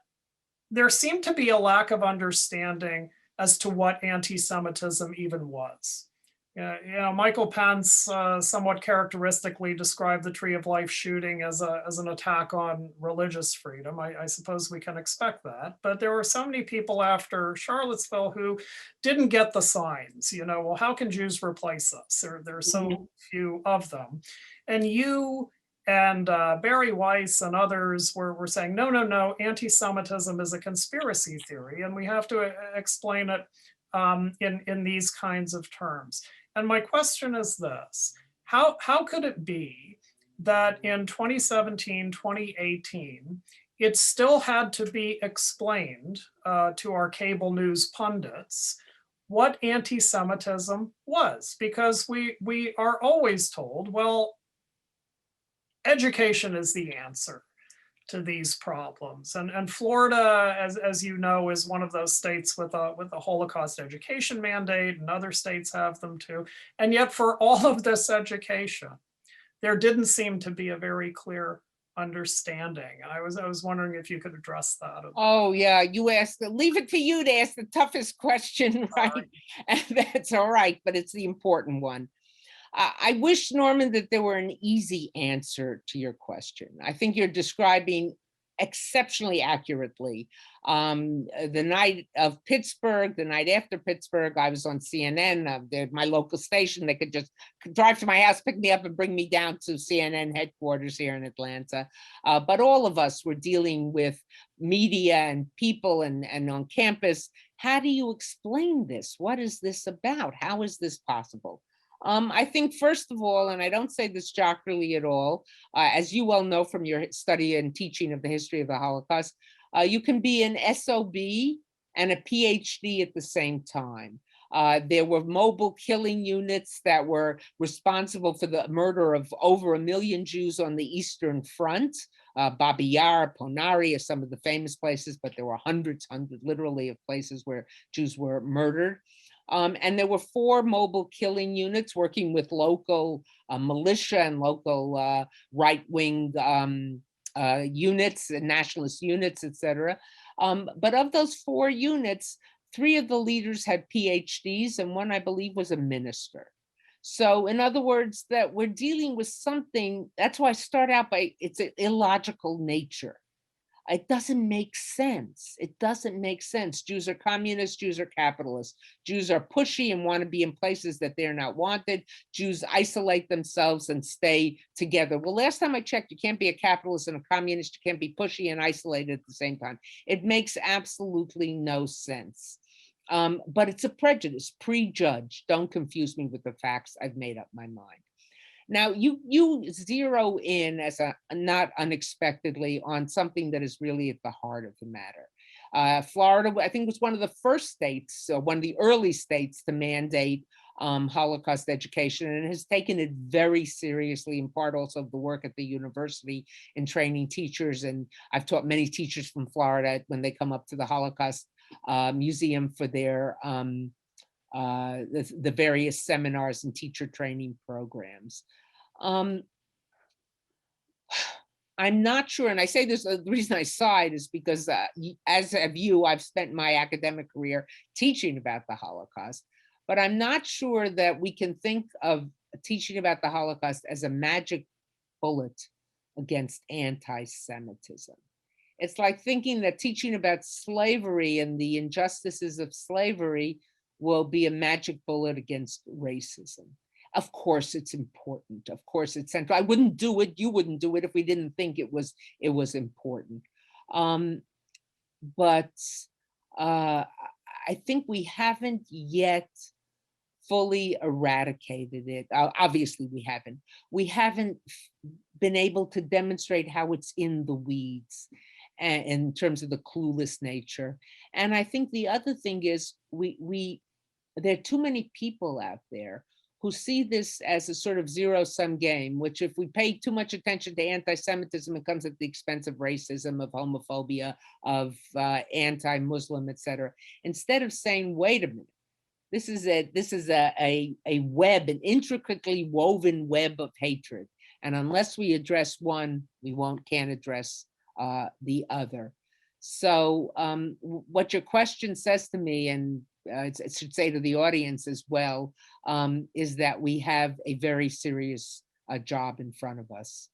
there seemed to be a lack of understanding as to what anti-Semitism even was. Michael Pence somewhat characteristically described the Tree of Life shooting as an attack on religious freedom. I suppose we can expect that, but there were so many people after Charlottesville who didn't get the signs. Well, how can Jews replace us? There are so few of them. And you and Barry Weiss and others were saying, no, anti-Semitism is a conspiracy theory, and we have to explain it in these kinds of terms. And my question is this: how could it be that in 2017, 2018, it still had to be explained to our cable news pundits what anti-Semitism was? Because we are always told, well, education is the answer to these problems. And Florida, as you know, is one of those states with a Holocaust education mandate, and other states have them too. And yet for all of this education, there didn't seem to be a very clear understanding. And I was wondering if you could address that. Oh yeah, leave it to you to ask the toughest question, right? And that's all right, but it's the important one. I wish, Norman, that there were an easy answer to your question. I think you're describing exceptionally accurately. The night of Pittsburgh, the night after Pittsburgh, I was on CNN, my local station. They could just drive to my house, pick me up, and bring me down to CNN headquarters here in Atlanta. But all of us were dealing with media and people and on campus. How do you explain this? What is this about? How is this possible? I think, first of all, and I don't say this jocularly at all, as you well know from your study and teaching of the history of the Holocaust, you can be an SOB and a PhD at the same time. There were mobile killing units that were responsible for the murder of over 1 million Jews on the Eastern Front. Babi Yar, Ponari are some of the famous places, but there were hundreds literally of places where Jews were murdered. And there were 4 mobile killing units working with local militia and local right-wing units and nationalist units, etc. But of those 4 units, 3 of the leaders had PhDs and 1, I believe, was a minister. So in other words, that we're dealing with something, that's why I start out by, it's an illogical nature. It doesn't make sense. It doesn't make sense. Jews are communists, Jews are capitalists. Jews are pushy and want to be in places that they're not wanted. Jews isolate themselves and stay together. Well, last time I checked, you can't be a capitalist and a communist. You can't be pushy and isolated at the same time. It makes absolutely no sense. But it's a prejudice, prejudged. Don't confuse me with the facts. I've made up my mind. Now, you zero in, as not unexpectedly, on something that is really at the heart of the matter. Florida, I think, was one of the first states, one of the early states to mandate Holocaust education, and has taken it very seriously, in part also of the work at the university in training teachers. And I've taught many teachers from Florida when they come up to the Holocaust Museum for their the various seminars and teacher training programs. I'm not sure, and I say this, the reason I sighed is because as have you, I've spent my academic career teaching about the Holocaust, but I'm not sure that we can think of teaching about the Holocaust as a magic bullet against anti-Semitism. It's like thinking that teaching about slavery and the injustices of slavery will be a magic bullet against racism. Of course, it's important. Of course, it's central. I wouldn't do it. You wouldn't do it if we didn't think it was important. But I think we haven't yet fully eradicated it. Obviously, we haven't. We haven't been able to demonstrate how it's in the weeds in terms of the clueless nature. And I think the other thing is there are too many people out there who see this as a sort of zero-sum game, which if we pay too much attention to anti-Semitism, it comes at the expense of racism, of homophobia, of anti-Muslim, et cetera. Instead of saying, wait a minute, this is a web, an intricately woven web of hatred. And unless we address one, we can't address the other. So what your question says to me, and it should say to the audience as well, is that we have a very serious job in front of us.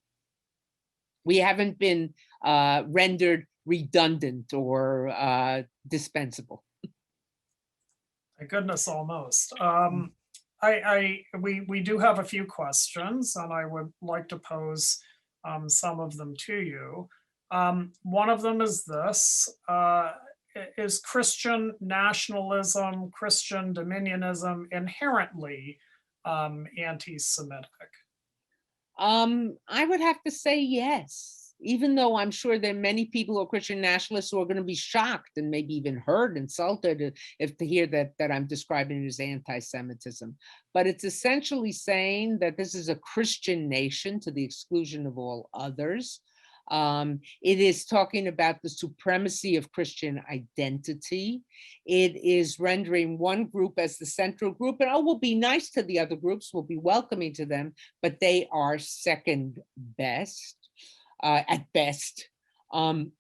We haven't been rendered redundant or dispensable. Thank goodness, almost. We do have a few questions, and I would like to pose some of them to you. One of them is this: is Christian nationalism, Christian dominionism inherently anti-Semitic? I would have to say yes, even though I'm sure there are many people who are Christian nationalists who are going to be shocked and maybe even hurt, insulted if to hear that I'm describing it as anti-Semitism. But it's essentially saying that this is a Christian nation to the exclusion of all others. It is talking about the supremacy of Christian identity. It is rendering one group as the central group, and we'll be nice to the other groups, we'll be welcoming to them, but they are second best, at best. To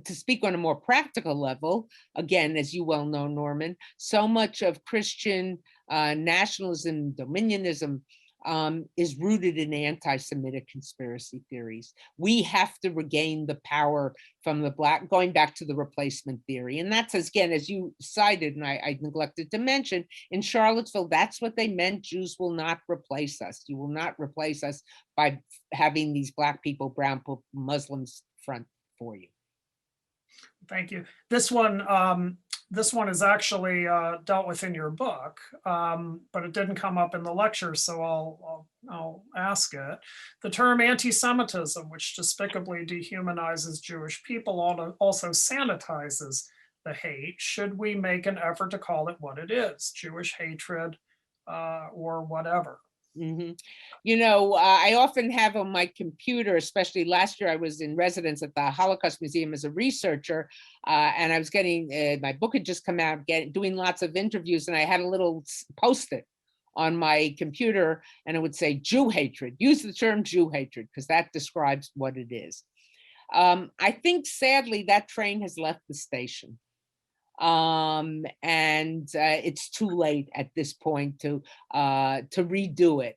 speak on a more practical level, again, as you well know, Norman, so much of Christian nationalism, dominionism, is rooted in anti-Semitic conspiracy theories. We have to regain the power from the Black, going back to the replacement theory. And that's, again, as you cited, and I neglected to mention, in Charlottesville, that's what they meant. Jews will not replace us. You will not replace us by having these Black people, brown people, Muslims front for you. Thank you. This one is actually dealt with in your book, but it didn't come up in the lecture, so I'll ask it. The term anti-Semitism, which despicably dehumanizes Jewish people, also sanitizes the hate. Should we make an effort to call it what it is, Jewish hatred or whatever? Mm-hmm. You know, I often have on my computer, especially last year, I was in residence at the Holocaust Museum as a researcher, and I was getting, my book had just come out, doing lots of interviews, and I had a little post-it on my computer, and it would say Jew hatred. Use the term Jew hatred, because that describes what it is. I think, sadly, that train has left the station. And it's too late at this point to redo it.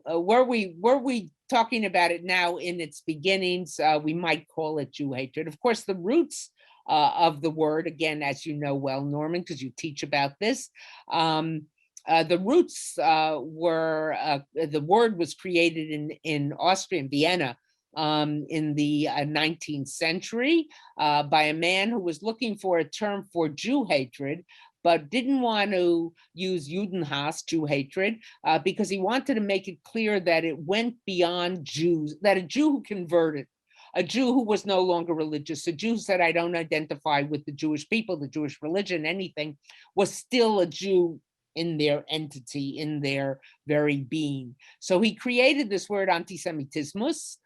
Were we talking about it now in its beginnings, we might call it Jew hatred. Of course, the roots of the word, again, as you know well, Norman, because you teach about this, the roots were, the word was created in Austria, in Vienna, in the 19th century by a man who was looking for a term for Jew hatred, but didn't want to use Judenhass, Jew hatred, because he wanted to make it clear that it went beyond Jews, that a Jew who converted, a Jew who was no longer religious, a Jew who said, I don't identify with the Jewish people, the Jewish religion, anything, was still a Jew in their entity, in their very being. So he created this word antisemitismus,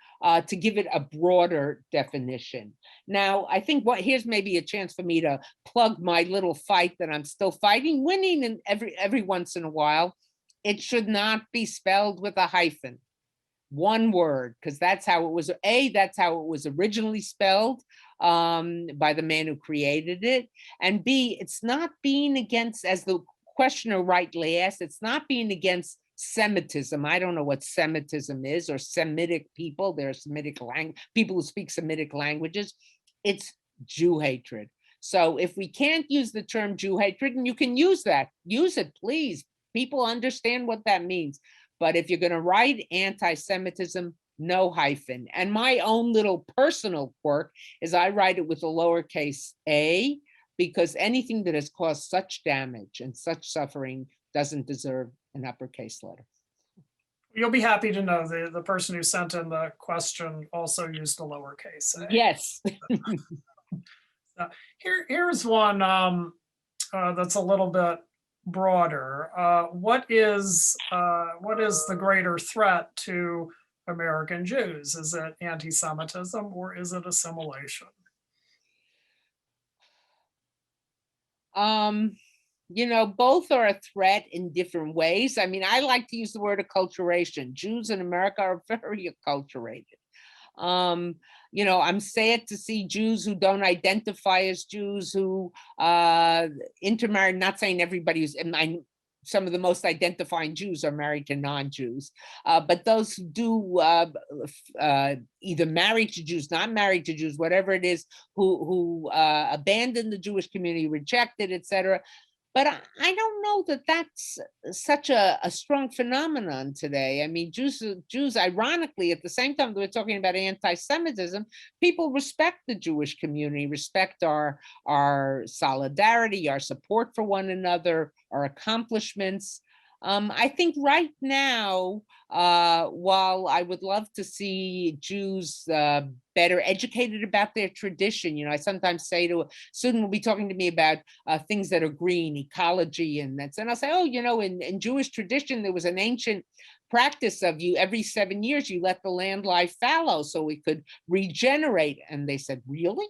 to give it a broader definition. Now, I think here's maybe a chance for me to plug my little fight that I'm still fighting, winning in every once in a while. It should not be spelled with a hyphen. One word, because that's how it was. That's how it was originally spelled by the man who created it. And B, it's not being against, as the questioner rightly asked, it's not being against Semitism. I don't know what Semitism is, or Semitic people. There are Semitic people who speak Semitic languages. It's Jew hatred. So if we can't use the term Jew hatred, and you can use that, use it, please. People understand what that means. But if you're going to write anti-Semitism, no hyphen. And my own little personal quirk is I write it with a lowercase a, because anything that has caused such damage and such suffering doesn't deserve an uppercase letter. You'll be happy to know the person who sent in the question also used a lowercase a. Yes. Here's one that's a little bit broader. What is the greater threat to American Jews? Is it anti-Semitism or is it assimilation? You know, both are a threat in different ways. I mean, I like to use the word acculturation. Jews in America are very acculturated. You know, I'm sad to see Jews who don't identify as Jews, who intermarry, not saying everybody who's, some of the most identifying Jews are married to non-Jews, but those who do either married to Jews, not married to Jews, whatever it is, who abandon the Jewish community, reject it, etc. But I don't know that that's such a strong phenomenon today. I mean, Jews, ironically, at the same time that we're talking about anti-Semitism, people respect the Jewish community, respect our solidarity, our support for one another, our accomplishments. I think right now, while I would love to see Jews better educated about their tradition, you know, I sometimes say to a student will be talking to me about things that are green, ecology, and I'll say, oh, you know, in Jewish tradition, there was an ancient practice of you every 7 years, you let the land lie fallow so it could regenerate. And they said, really?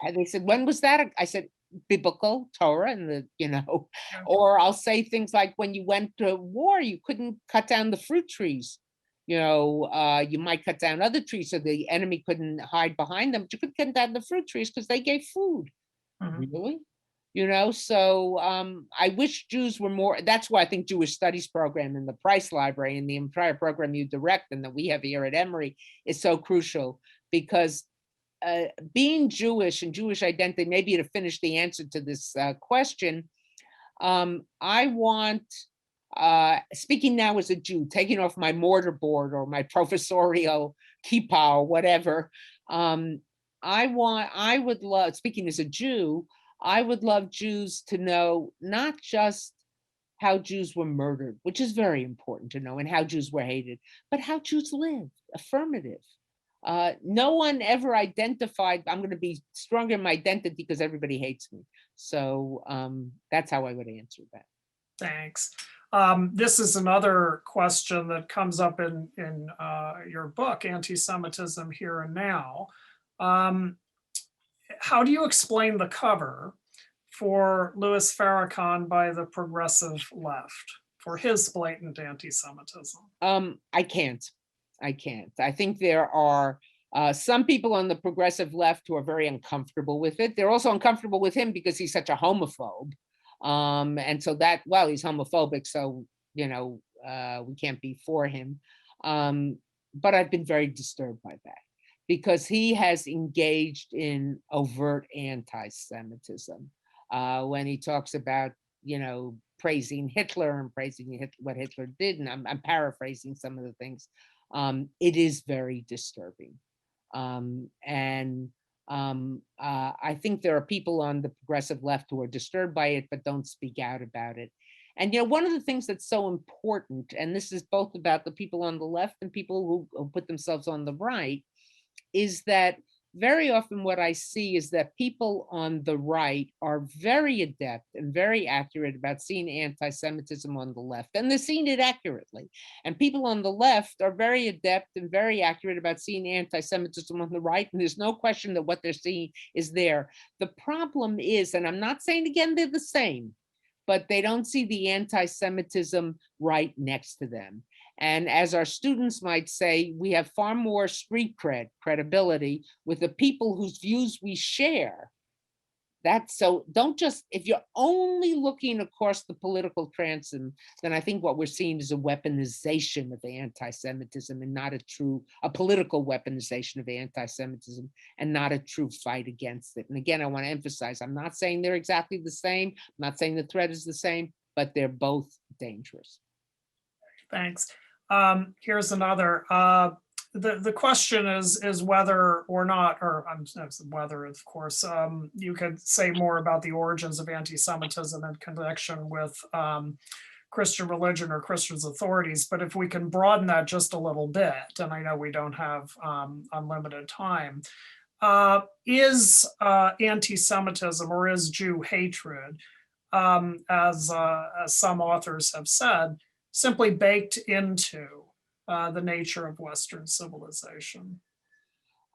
And they said, when was that? I said, biblical Torah, and the, you know, or I'll say things like, when you went to war, you couldn't cut down the fruit trees. You know, you might cut down other trees so the enemy couldn't hide behind them, but you couldn't cut down the fruit trees because they gave food. Really? So I wish Jews were more. That's why I think Jewish studies program in the Price Library and the entire program you direct and that we have here at Emory is so crucial, because being Jewish and Jewish identity, maybe to finish the answer to this question, I want, speaking now as a Jew, taking off my mortarboard or my professorial kippah or whatever, I would love, speaking as a Jew, I would love Jews to know not just how Jews were murdered, which is very important to know, and how Jews were hated, but how Jews lived, affirmative. No one ever identified, I'm going to be stronger in my identity because everybody hates me. So that's how I would answer that. Thanks. This is another question that comes up in your book, Antisemitism Here and Now. How do you explain the cover for Louis Farrakhan by the progressive left for his blatant anti-Semitism? I can't. I think there are some people on the progressive left who are very uncomfortable with it. They're also uncomfortable with him because he's such a homophobe. And so that, well, he's homophobic, so, we can't be for him. But I've been very disturbed by that, because he has engaged in overt anti-Semitism. When he talks about, praising Hitler and praising what Hitler did, and I'm paraphrasing some of the things, it is very disturbing. I think there are people on the progressive left who are disturbed by it, but don't speak out about it. And, one of the things that's so important, and this is both about the people on the left and people who put themselves on the right, is that very often what I see is that people on the right are very adept and very accurate about seeing anti-Semitism on the left, and they're seeing it accurately. And people on the left are very adept and very accurate about seeing anti-Semitism on the right, and there's no question that what they're seeing is there. The problem is, and I'm not saying again they're the same, but they don't see the anti-Semitism right next to them. And as our students might say, we have far more street credibility with the people whose views we share. So don't just, if you're only looking across the political transom, then I think what we're seeing is a weaponization of anti-Semitism and not a political weaponization of anti-Semitism and not a true fight against it. And again, I want to emphasize, I'm not saying they're exactly the same. I'm not saying the threat is the same, but they're both dangerous. Thanks. Here's another. The question is whether or not, or whether, of course, you could say more about the origins of anti-Semitism in connection with Christian religion or Christian authorities. But if we can broaden that just a little bit, and I know we don't have unlimited time, is anti-Semitism or is Jew hatred, as some authors have said, simply baked into the nature of Western civilization?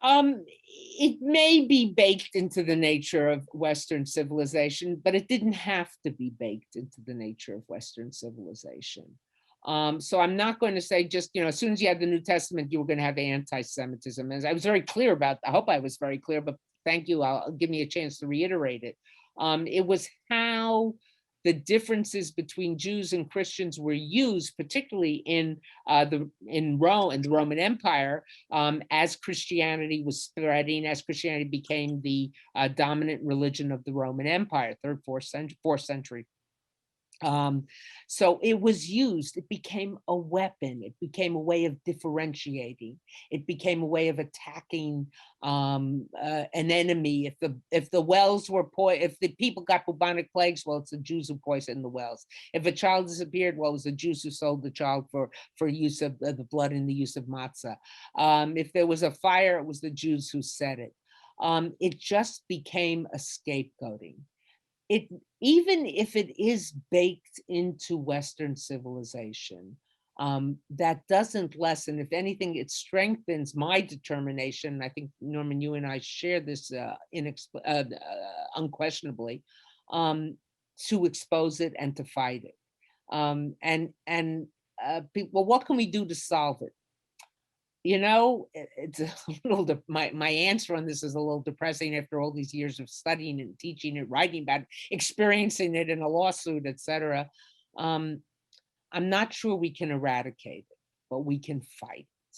It may be baked into the nature of Western civilization, but it didn't have to be baked into the nature of Western civilization. So I'm not going to say just, as soon as you had the New Testament, you were going to have anti-Semitism. As I was very clear about, I hope I was very clear, but thank you. Give me a chance to reiterate it. It was how the differences between Jews and Christians were used, particularly in Rome and the Roman Empire, as Christianity was spreading, as Christianity became the dominant religion of the Roman Empire, 3rd, 4th century. So it was used, it became a weapon, it became a way of differentiating, it became a way of attacking an enemy. If the wells were if the people got bubonic plagues, well, it's the Jews who poisoned the wells. If a child disappeared, well, it was the Jews who sold the child for use of the blood and the use of matzah. If there was a fire, it was the Jews who set it. It just became a scapegoating. Even if it is baked into Western civilization, that doesn't lessen. If anything, it strengthens my determination. I think, Norman, you and I share this unquestionably, to expose it and to fight it. People, well, what can we do to solve it? You know, it's a little, my answer on this is a little depressing after all these years of studying and teaching and writing about it, experiencing it in a lawsuit, etc. I'm not sure we can eradicate it, but we can fight it.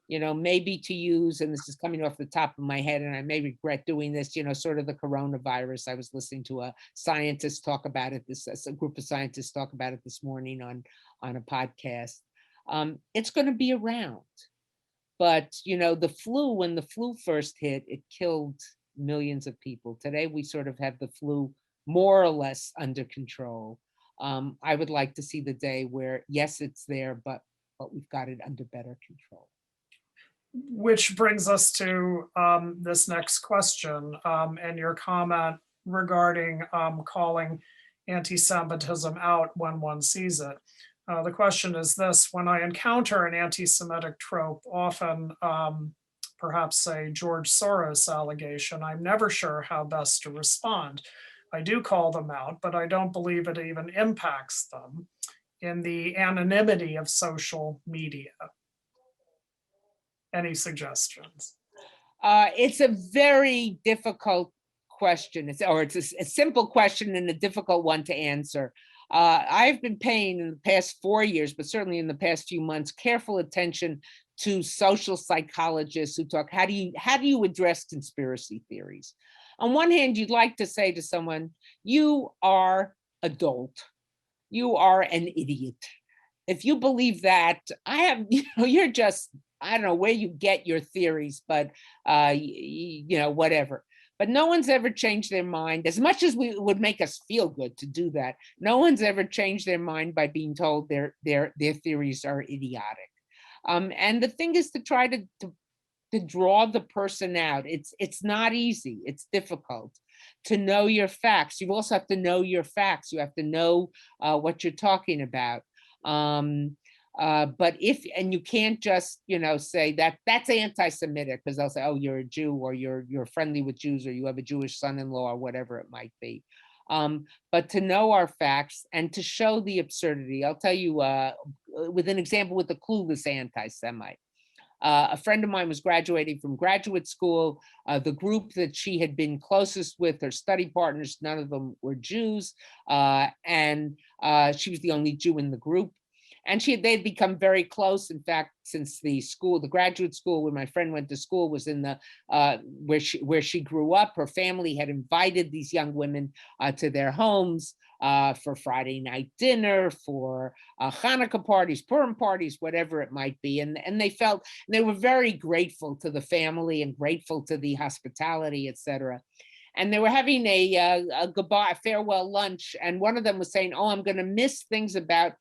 You know, maybe to use, and this is coming off the top of my head, and I may regret doing this, you know, sort of the coronavirus. I was listening to a scientist talk about it, a group of scientists talk about it this morning on a podcast. It's going to be around. But, you know, the flu, when the flu first hit, it killed millions of people. Today, we sort of have the flu more or less under control. I would like to see the day where, yes, it's there, but we've got it under better control. Which brings us to this next question and your comment regarding calling anti-Semitism out when one sees it. The question is this: when I encounter an anti-Semitic trope, often perhaps a George Soros allegation, I'm never sure how best to respond. I do call them out, but I don't believe it even impacts them in the anonymity of social media. Any suggestions? It's a very difficult question. It's a simple question and a difficult one to answer. I've been paying in the past 4 years, but certainly in the past few months, careful attention to social psychologists who talk, how do you address conspiracy theories? On one hand, you'd like to say to someone, you are adult, you are an idiot. If you believe that, you're just, I don't know where you get your theories, but you know, whatever. But no one's ever changed their mind, as much as it would make us feel good to do that. No one's ever changed their mind by being told their theories are idiotic. And the thing is to try to draw the person out. It's not easy. It's difficult to know your facts. You also have to know your facts. You have to know what you're talking about. But and you can't just, you know, say that's anti-Semitic, because they'll say, oh, you're a Jew, or you're friendly with Jews, or you have a Jewish son-in-law, or whatever it might be. But to know our facts and to show the absurdity. I'll tell you with an example with the clueless anti-Semite. A friend of mine was graduating from graduate school. The group that she had been closest with, her study partners, none of them were Jews. And she was the only Jew in the group. And they'd become very close. In fact, since the graduate school where my friend went to school was in the where she grew up, her family had invited these young women to their homes for Friday night dinner, for Hanukkah parties, Purim parties, whatever it might be. And they were very grateful to the family and grateful to the hospitality, etc. And they were having a goodbye, farewell lunch. And one of them was saying, oh, I'm going to miss things about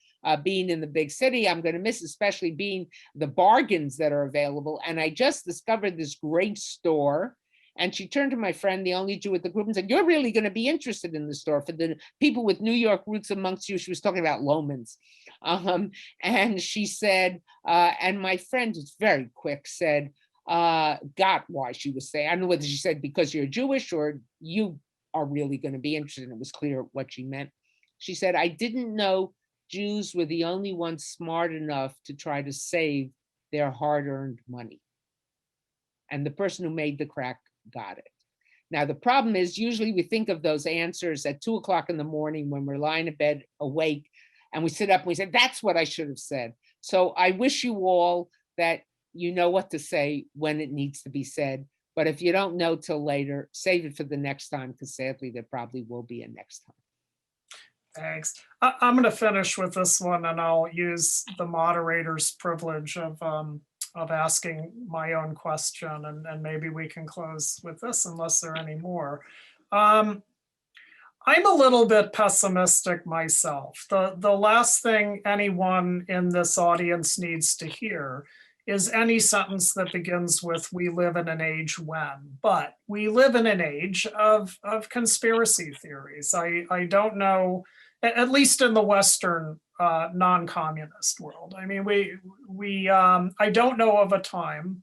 being in the big city. I'm going to miss especially being the bargains that are available. And I just discovered this great store. And she turned to my friend, the only Jew at the group, and said, you're really going to be interested in the store. For the people with New York roots amongst you, she was talking about Lomans. And she said, and my friend was very quick, said, got why she was saying. I don't know whether she said because you're Jewish or you are really going to be interested. And it was clear what she meant. She said, I didn't know Jews were the only ones smart enough to try to save their hard-earned money. And the person who made the crack got it. Now, the problem is usually we think of those answers at 2 o'clock in the morning when we're lying in bed awake, and we sit up and we say, that's what I should have said. So I wish you all that you know what to say when it needs to be said. But if you don't know till later, save it for the next time, because sadly, there probably will be a next time. Thanks. I'm going to finish with this one, and I'll use the moderator's privilege of asking my own question, and maybe we can close with this unless there are any more. I'm a little bit pessimistic myself. The last thing anyone in this audience needs to hear is any sentence that begins with, we live in an age when, but we live in an age of conspiracy theories. I don't know, at least in the Western non-communist world. I mean, I don't know of a time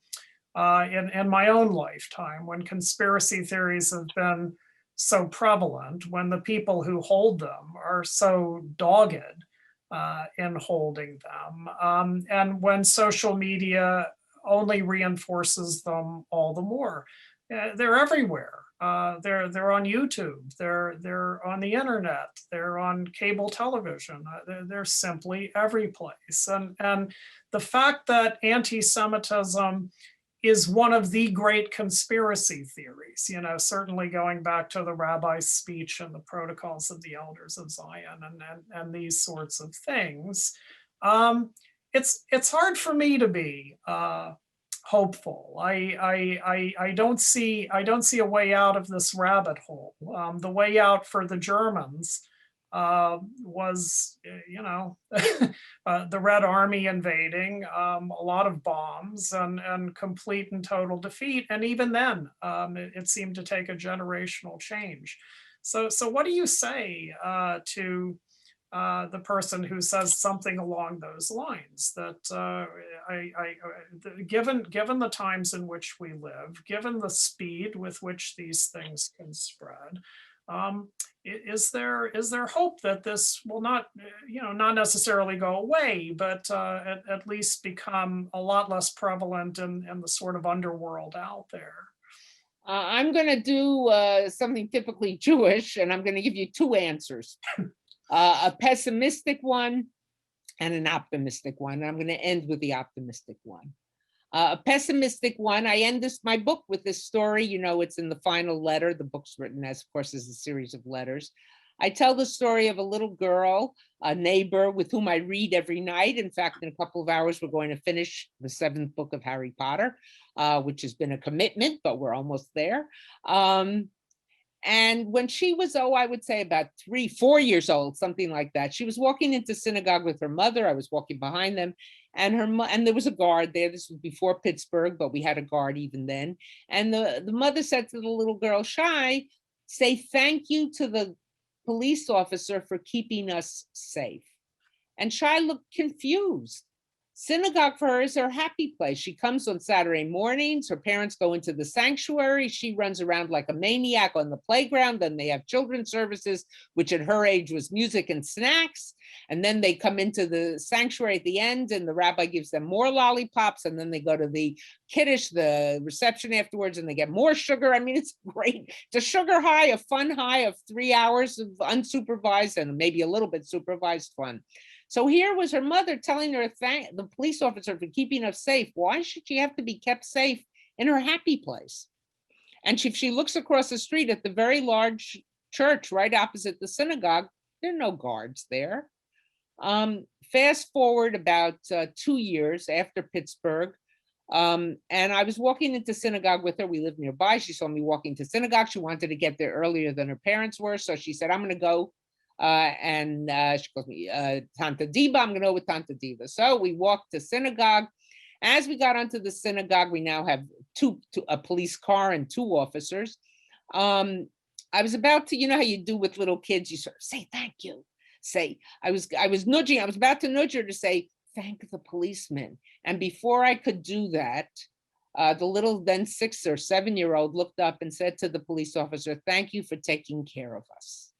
in my own lifetime when conspiracy theories have been so prevalent, when the people who hold them are so dogged in holding them, and when social media only reinforces them all the more. They're everywhere. They're on YouTube. They're on the internet. They're on cable television. They're simply every place. And the fact that anti-Semitism is one of the great conspiracy theories, certainly going back to the rabbi's speech and the protocols of the elders of Zion and these sorts of things. It's hard for me to be hopeful. I don't see a way out of this rabbit hole. The way out for the Germans was, the Red Army invading, a lot of bombs and complete and total defeat. And even then, it seemed to take a generational change. So what do you say to the person who says something along those lines, that given the times in which we live, given the speed with which these things can spread, is there hope that this will not necessarily go away, but at least become a lot less prevalent in the sort of underworld out there? I'm going to do something typically Jewish, and I'm going to give you two answers. A pessimistic one and an optimistic one. I'm going to end with the optimistic one. A pessimistic one, I end my book with this story. It's in the final letter. The book's written as, of course, as a series of letters. I tell the story of a little girl, a neighbor with whom I read every night. In fact, in a couple of hours, we're going to finish the 7th book of Harry Potter, which has been a commitment, but we're almost there. And when she was, I would say about 3-4 years old, something like that, she was walking into synagogue with her mother. I was walking behind them, and there was a guard there. This was before Pittsburgh, but we had a guard even then. And the mother said to the little girl, Shai, say thank you to the police officer for keeping us safe. And Shai looked confused. Synagogue for her is her happy place. She comes on Saturday mornings. Her parents go into the sanctuary. She runs around like a maniac on the playground. Then they have children's services, which at her age was music and snacks. And then they come into the sanctuary at the end, and the rabbi gives them more lollipops. And then they go to the kiddush, the reception afterwards, and they get more sugar. I mean, it's great. It's a sugar high, a fun high of 3 hours of unsupervised and maybe a little bit supervised fun. So here was her mother telling her, thank the police officer for keeping us safe. Why should she have to be kept safe in her happy place? And if she looks across the street at the very large church right opposite the synagogue, there are no guards there. Fast forward about 2 years after Pittsburgh, and I was walking into synagogue with her. We lived nearby. She saw me walking to synagogue. She wanted to get there earlier than her parents were. So she said, I'm going to go. And she calls me Tanta Diva. I'm going to go with Tanta Diva. So we walked to synagogue. As we got onto the synagogue, we now have a police car and 2 officers. I was about to, how you do with little kids, you sort of say thank you. I was nudging. I was about to nudge her to say thank the policeman. And before I could do that, the little then 6 or 7-year-old looked up and said to the police officer, thank you for taking care of us.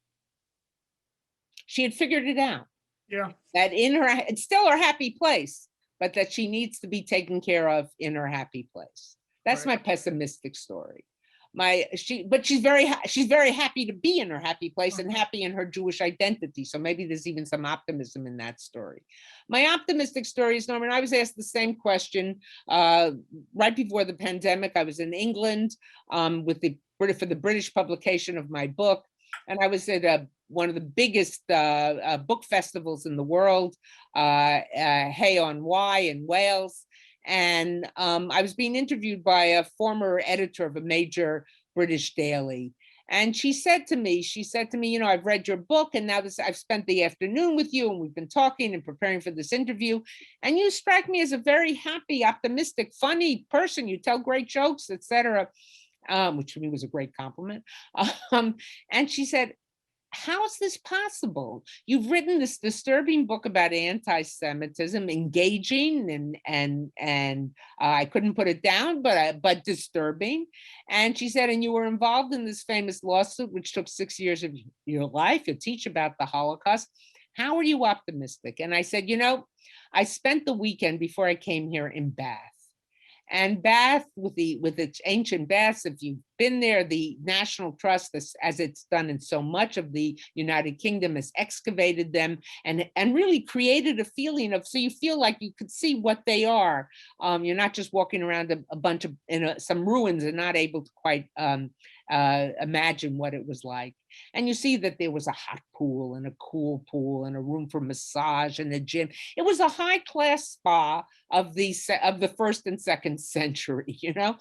She had figured it out. Yeah. That it's still her happy place, but that she needs to be taken care of in her happy place. That's my pessimistic story. But she's very happy to be in her happy place and happy in her Jewish identity. So maybe there's even some optimism in that story. My optimistic story is, Norman, I was asked the same question right before the pandemic. I was in England for the British publication of my book. And I was at one of the biggest book festivals in the world, Hay on Wye in Wales. And I was being interviewed by a former editor of a major British daily. And she said to me, I've read your book, and now I've spent the afternoon with you, and we've been talking and preparing for this interview. And you strike me as a very happy, optimistic, funny person. You tell great jokes, etc., which to me was a great compliment. And she said, how is this possible? You've written this disturbing book about anti-Semitism, engaging and I couldn't put it down, but disturbing. And she said, and you were involved in this famous lawsuit, which took 6 years of your life. You teach about the Holocaust. How are you optimistic? And I said, I spent the weekend before I came here in Bath. And Bath, with its ancient baths, if you've been there, the National Trust, as it's done in so much of the United Kingdom, has excavated them and really created a feeling of, so you feel like you could see what they are. You're not just walking around a bunch of some ruins and not able to quite imagine what it was like. And you see that there was a hot pool and a cool pool and a room for massage and a gym. It was a high-class spa of the first and second century, you know.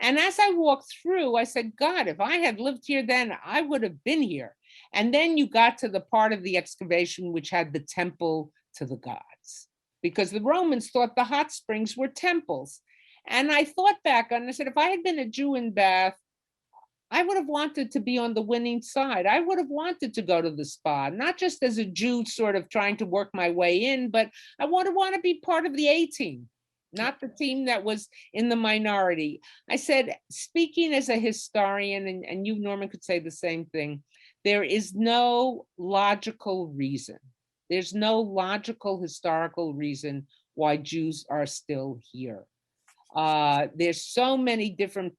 And as I walked through, I said, God, if I had lived here then, I would have been here. And then you got to the part of the excavation which had the temple to the gods, because the Romans thought the hot springs were temples. And I thought back and I said, if I had been a Jew in Bath, I would have wanted to be on the winning side. I would have wanted to go to the spa, not just as a Jew sort of trying to work my way in, but I want to be part of the A team, not the team that was in the minority. I said, speaking as a historian, and you, Norman, could say the same thing, there is no logical reason. There's no logical historical reason why Jews are still here. There's so many different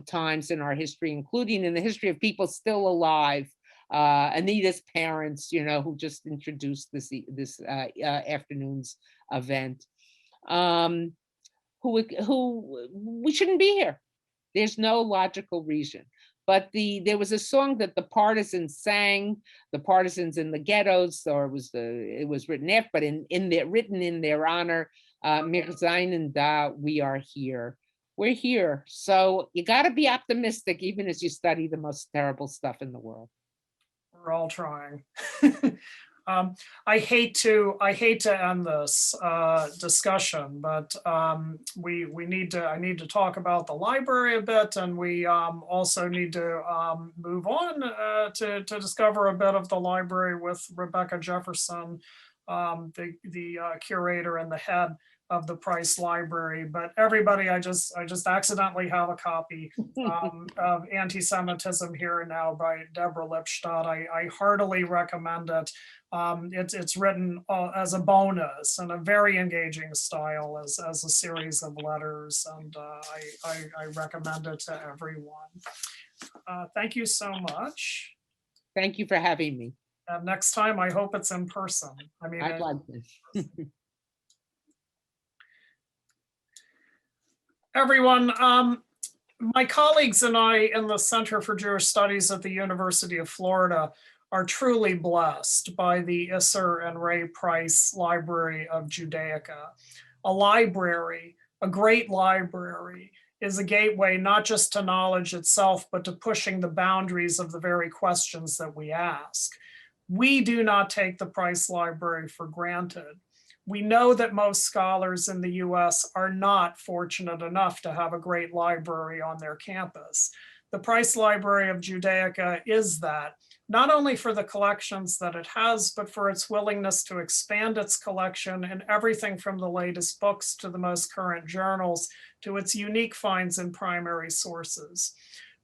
times in our history, including in the history of people still alive. Anita's parents, you know, who just introduced this afternoon's event, who we shouldn't be here. There's no logical reason. But there was a song that the partisans sang, the partisans in the ghettos, or it was written after, but written in their honor. Wir seien da, we are here. We're here. So you got to be optimistic, even as you study the most terrible stuff in the world. We're all trying. I hate to end this discussion, but I need to talk about the library a bit, and we also need to move on to discover a bit of the library with Rebecca Jefferson, the curator and the head of the Price Library. But everybody, I just accidentally have a copy of Antisemitism Here and Now by Deborah Lipstadt. I heartily recommend it. It's written as a bonus in a very engaging style as a series of letters, and I recommend it to everyone. Thank you so much. Thank you for having me. Next time, I hope it's in person. I mean, I'd like this. Everyone, my colleagues and I in the Center for Jewish Studies at the University of Florida are truly blessed by the Isser and Ray Price Library of Judaica. A library, a great library, is a gateway not just to knowledge itself, but to pushing the boundaries of the very questions that we ask. We do not take the Price Library for granted. We know that most scholars in the US are not fortunate enough to have a great library on their campus. The Price Library of Judaica is that, not only for the collections that it has, but for its willingness to expand its collection in everything from the latest books to the most current journals to its unique finds in primary sources.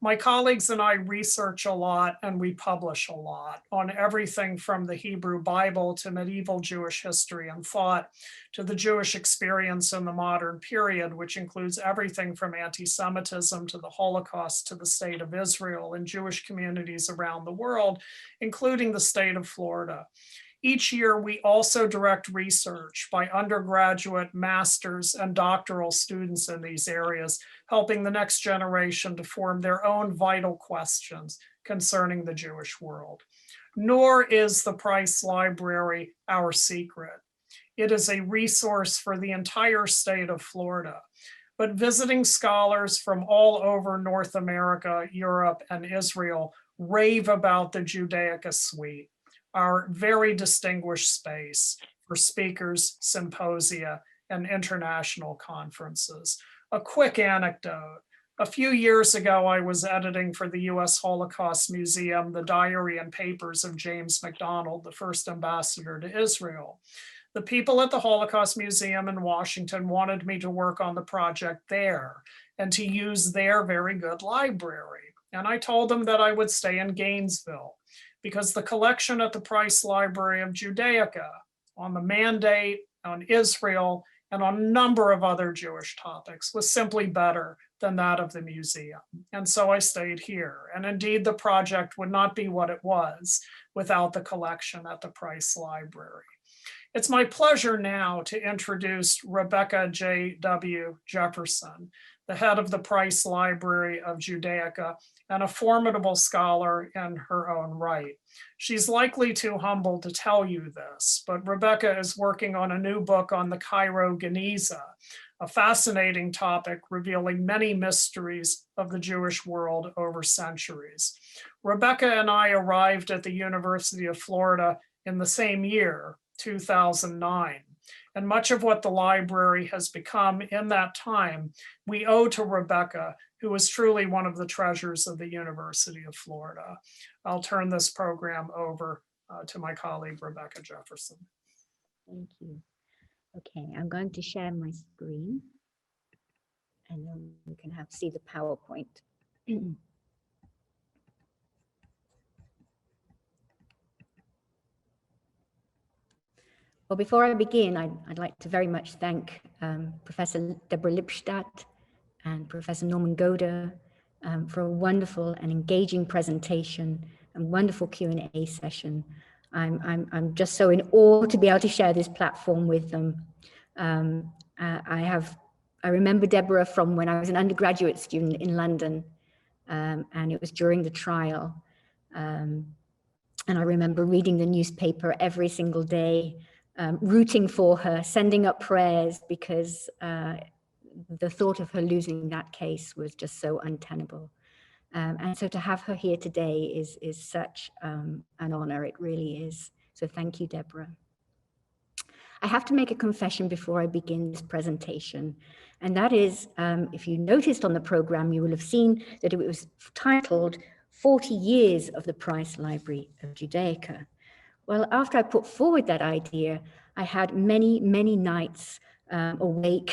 My colleagues and I research a lot and we publish a lot on everything from the Hebrew Bible to medieval Jewish history and thought to the Jewish experience in the modern period, which includes everything from anti-Semitism to the Holocaust to the state of Israel and Jewish communities around the world, including the state of Florida. Each year, we also direct research by undergraduate, master's, and doctoral students in these areas, helping the next generation to form their own vital questions concerning the Jewish world. Nor is the Price Library our secret. It is a resource for the entire state of Florida. But visiting scholars from all over North America, Europe, and Israel rave about the Judaica Suite, our very distinguished space for speakers, symposia, and international conferences. A quick anecdote. A few years ago, I was editing for the US Holocaust Museum the diary and papers of James MacDonald, the first ambassador to Israel. The people at the Holocaust Museum in Washington wanted me to work on the project there and to use their very good library. And I told them that I would stay in Gainesville, because the collection at the Price Library of Judaica on the mandate on Israel and on a number of other Jewish topics was simply better than that of the museum. And so I stayed here. And indeed, the project would not be what it was without the collection at the Price Library. It's my pleasure now to introduce Rebecca J.W. Jefferson, the head of the Price Library of Judaica and a formidable scholar in her own right. She's likely too humble to tell you this, but Rebecca is working on a new book on the Cairo Geniza, a fascinating topic revealing many mysteries of the Jewish world over centuries. Rebecca and I arrived at the University of Florida in the same year, 2009. And much of what the library has become in that time, we owe to Rebecca, who is truly one of the treasures of the University of Florida. I'll turn this program over to my colleague, Rebecca Jefferson. Thank you. Okay, I'm going to share my screen and then we can see the PowerPoint. Well, before I begin, I'd like to very much thank Professor Deborah Lipstadt and Professor Norman Goda for a wonderful and engaging presentation and wonderful Q&A session. I'm just so in awe to be able to share this platform with them. I remember Deborah from when I was an undergraduate student in London, and it was during the trial. And I remember reading the newspaper every single day, rooting for her, sending up prayers, because the thought of her losing that case was just so untenable. And so to have her here today is such an honor, it really is. So thank you, Deborah. I have to make a confession before I begin this presentation. And that is, if you noticed on the program, you will have seen that it was titled 40 Years of the Price Library of Judaica. Well, after I put forward that idea, I had many, many nights awake,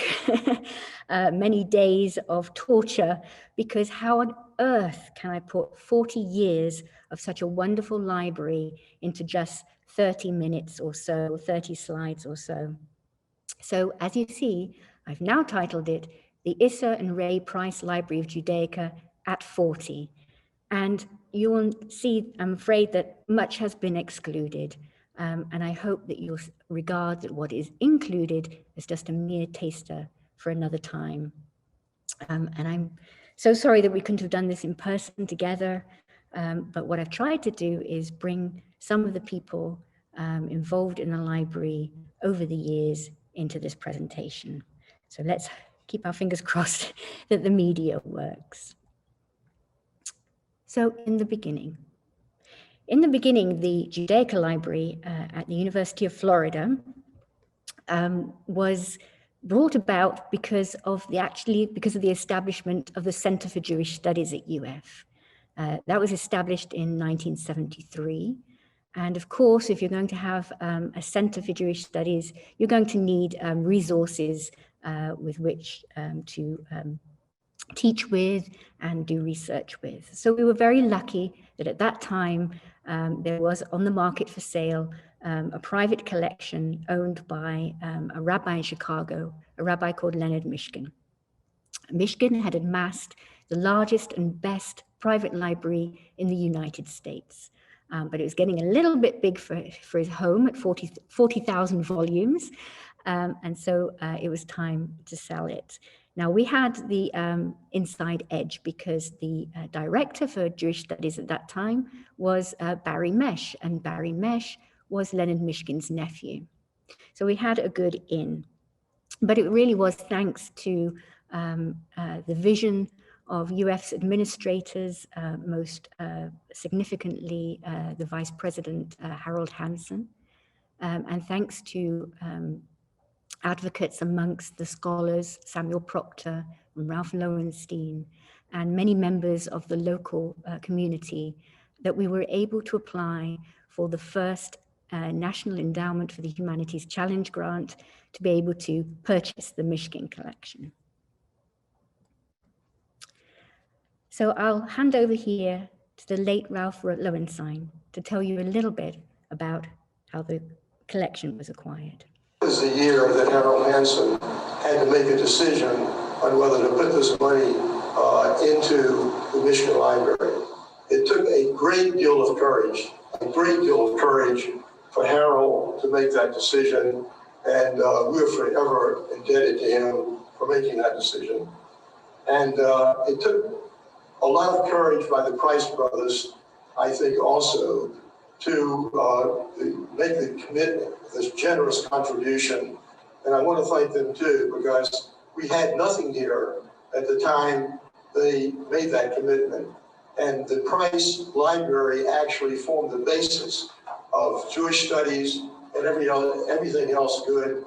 many days of torture, because how on earth can I put 40 years of such a wonderful library into just 30 minutes or so, 30 slides or so? So as you see, I've now titled it The Isser and Ray Price Library of Judaica at 40. And you will see, I'm afraid, that much has been excluded. And I hope that you'll regard that what is included as just a mere taster for another time. And I'm so sorry that we couldn't have done this in person together. But what I've tried to do is bring some of the people involved in the library over the years into this presentation. So let's keep our fingers crossed that the media works. So in the beginning, the Judaica Library at the University of Florida was brought about because of the establishment of the Center for Jewish Studies at UF. That was established in 1973. And of course, if you're going to have a Center for Jewish Studies, you're going to need resources with which to teach with and do research with. So we were very lucky that at that time, there was on the market for sale a private collection owned by a rabbi in Chicago, a rabbi called Leonard Mishkin. Mishkin had amassed the largest and best private library in the United States. But it was getting a little bit big for his home at 40,000 volumes. And so it was time to sell it. Now we had the inside edge because the director for Jewish studies at that time was Barry Mesh, and Barry Mesh was Leonard Mishkin's nephew. So we had a good in, but it really was thanks to the vision of UF's administrators, most significantly the Vice President Harold Hansen, and thanks to advocates amongst the scholars, Samuel Proctor and Ralph Lowenstein, and many members of the local community, that we were able to apply for the first National Endowment for the Humanities Challenge Grant to be able to purchase the Mishkin collection. So I'll hand over here to the late Ralph Lowenstein to tell you a little bit about how the collection was acquired. was the year that Harold Hansen had to make a decision on whether to put this money into the Michigan Library. It took a great deal of courage for Harold to make that decision, and we're forever indebted to him for making that decision. And it took a lot of courage by the Price brothers, I think, also to make the commitment, this generous contribution. And I want to thank them too, because we had nothing here at the time they made that commitment. And the Price Library actually formed the basis of Jewish studies and everything else good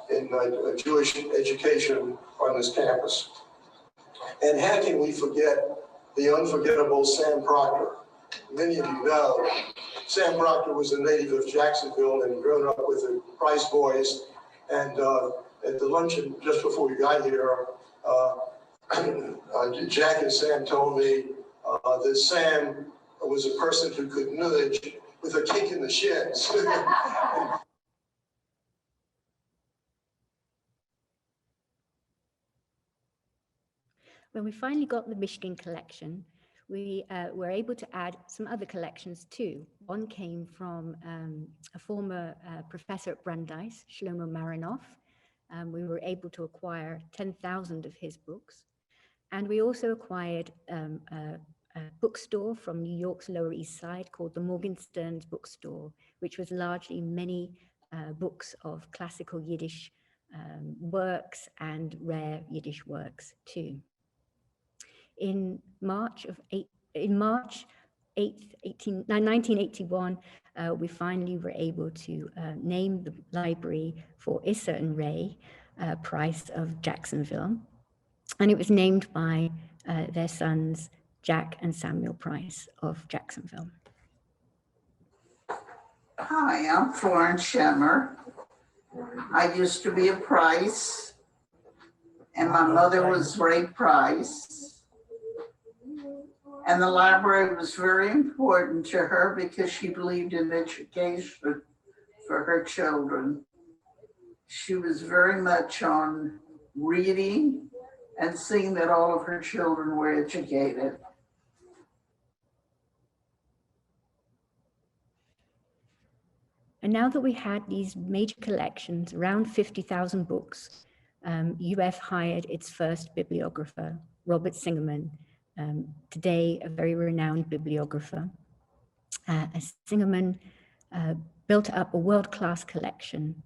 in Jewish education on this campus. And how can we forget the unforgettable Sam Proctor? Many of you know Sam Proctor was a native of Jacksonville and grown up with the Price boys. And at the luncheon just before we got here, Jack and Sam told me that Sam was a person who could nudge with a kick in the shins. When we finally got the Michigan collection, we were able to add some other collections too. One came from a former professor at Brandeis, Shlomo Marinoff. We were able to acquire 10,000 of his books. And we also acquired a bookstore from New York's Lower East Side called the Morgenstern's Bookstore, which was largely many books of classical Yiddish works and rare Yiddish works too. In March 8th, 1981, we finally were able to name the library for Isser and Ray Price of Jacksonville. And it was named by their sons, Jack and Samuel Price of Jacksonville. Hi, I'm Florence Schemmer. I used to be a Price, and my mother was Ray Price. And the library was very important to her because she believed in education for her children. She was very much on reading and seeing that all of her children were educated. And now that we had these major collections, around 50,000 books, UF hired its first bibliographer, Robert Singerman, today a very renowned bibliographer. Singerman built up a world-class collection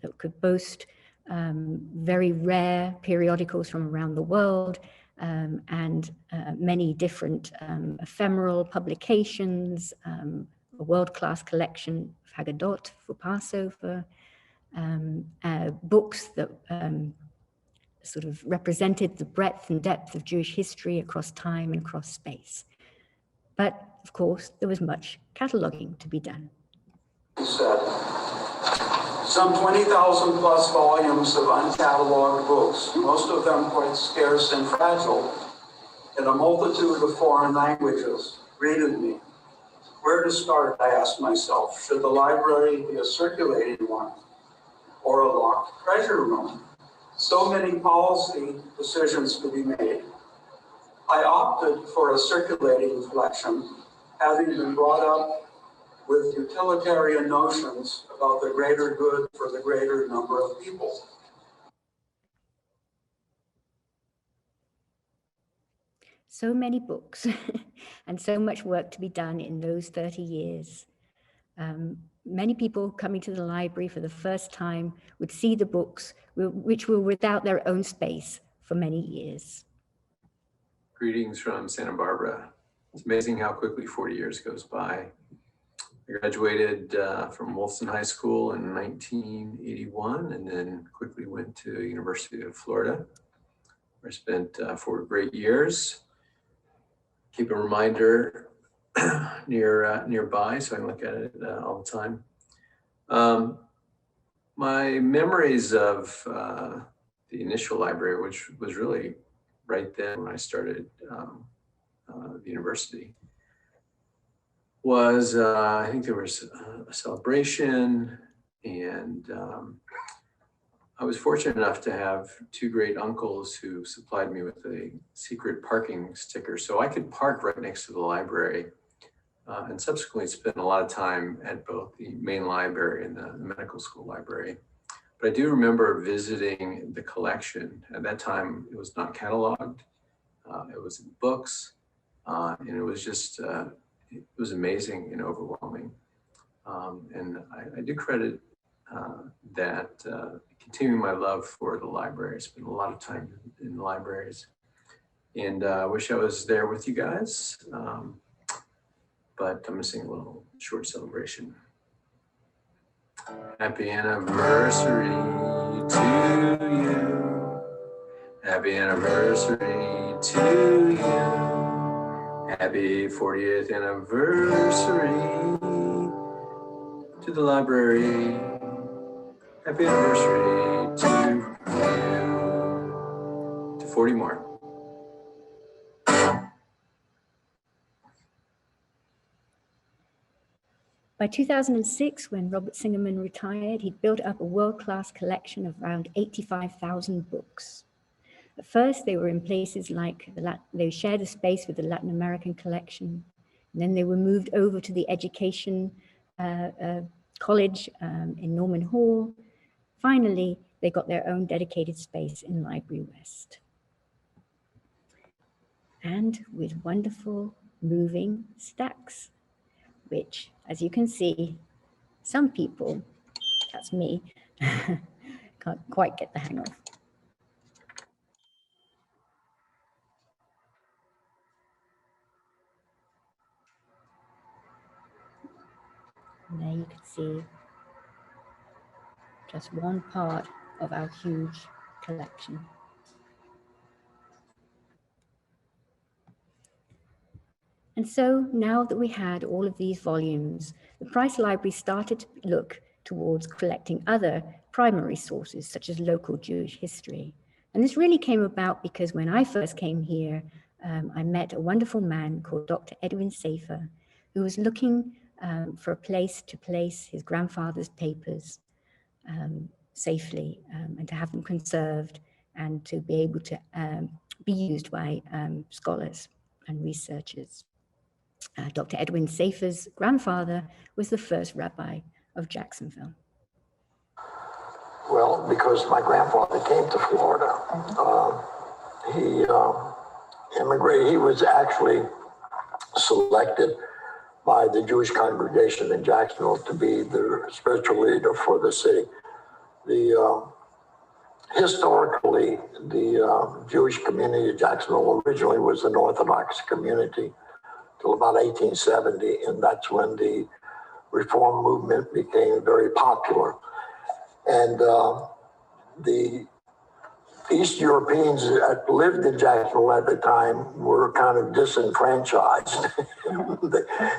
that could boast very rare periodicals from around the world and many different ephemeral publications, a world-class collection of Haggadot for Passover, books that sort of represented the breadth and depth of Jewish history across time and across space. But of course, there was much cataloging to be done. He said, some 20,000 plus volumes of uncatalogued books, most of them quite scarce and fragile, in a multitude of foreign languages, greeted me. Where to start, I asked myself. Should the library be a circulating one or a locked treasure room? So many policy decisions to be made. I opted for a circulating collection, having been brought up with utilitarian notions about the greater good for the greater number of people. So many books and so much work to be done in those 30 years. Many people coming to the library for the first time would see the books which were without their own space for many years. Greetings from Santa Barbara. It's amazing how quickly 40 years goes by. I graduated from Wolfson High School in 1981 and then quickly went to University of Florida, where I spent 4 great years. Keep a reminder nearby so I can look at it all the time. My memories of the initial library, which was really right then when I started the university, was I think there was a celebration, And I was fortunate enough to have two great uncles who supplied me with a secret parking sticker so I could park right next to the library, and subsequently spent a lot of time at both the main library and the medical school library. But I do remember visiting the collection. At that time, it was not cataloged. It was in books, and it was just, it was amazing and overwhelming. And I do credit that continuing my love for the library. I spent a lot of time in the libraries, and I wish I was there with you guys. But I'm gonna sing a little short celebration. Happy anniversary to you. Happy anniversary to you. Happy 40th anniversary to the library. Happy anniversary to you. To 40 more. By 2006, when Robert Singerman retired, he'd built up a world-class collection of around 85,000 books. At first, they were in places like, they shared a space with the Latin American collection. And then they were moved over to the Education College in Norman Hall. Finally, they got their own dedicated space in Library West. And with wonderful moving stacks, which, as you can see, some people, that's me, can't quite get the hang of. And there you can see just one part of our huge collection. And so now that we had all of these volumes, the Price Library started to look towards collecting other primary sources, such as local Jewish history. And this really came about because when I first came here, I met a wonderful man called Dr. Edwin Safer, who was looking for a place to place his grandfather's papers safely and to have them conserved and to be able to be used by scholars and researchers. Dr. Edwin Safer's grandfather was the first rabbi of Jacksonville. Well, because my grandfather came to Florida. He immigrated. He was actually selected by the Jewish congregation in Jacksonville to be the spiritual leader for the city. Historically, the Jewish community of Jacksonville originally was an Orthodox community till about 1870, and that's when the Reform movement became very popular. And the East Europeans that lived in Jacksonville at the time were kind of disenfranchised.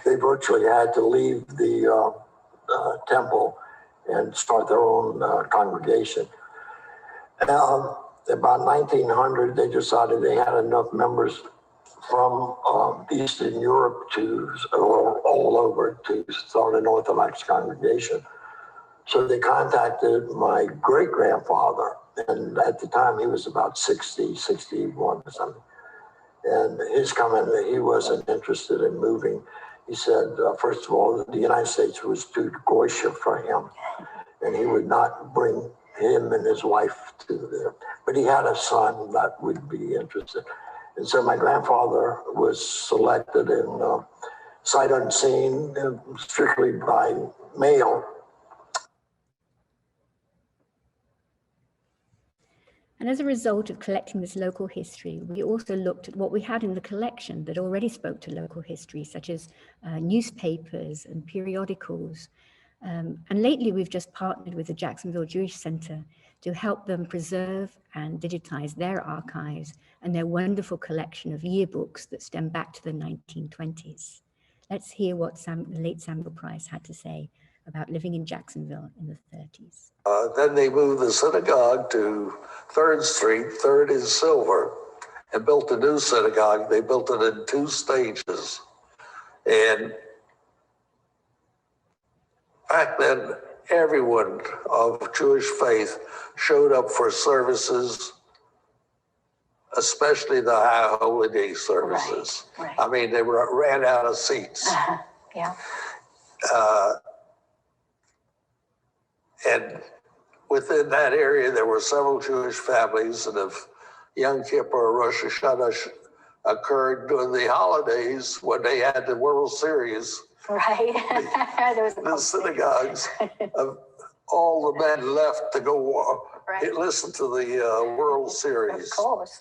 they virtually had to leave the temple and start their own congregation. About 1900, they decided they had enough members from Eastern Europe or all over to start an Orthodox congregation. So they contacted my great-grandfather, and at the time he was about 60, 61 or something. And his comment that he wasn't interested in moving. He said, first of all, the United States was too goyish for him, and he would not bring him and his wife to there. But he had a son that would be interested. And so my grandfather was selected in sight unseen, strictly by mail. And as a result of collecting this local history, we also looked at what we had in the collection that already spoke to local history, such as newspapers and periodicals. And lately, we've just partnered with the Jacksonville Jewish Center to help them preserve and digitize their archives and their wonderful collection of yearbooks that stem back to the 1920s. Let's hear what the late Samuel Price had to say about living in Jacksonville in the 30s. Then they moved the synagogue to 3rd Street, 3rd and Silver, and built a new synagogue. They built it in 2 stages. And back then, everyone of Jewish faith showed up for services, especially the high holy day services. Right. I mean, they ran out of seats. Yeah. And within that area, there were several Jewish families, and if Yom Kippur or Rosh Hashanah occurred during the holidays when they had the World Series, Right. There was the synagogues, all the men left to go listen to the World Series. Of course.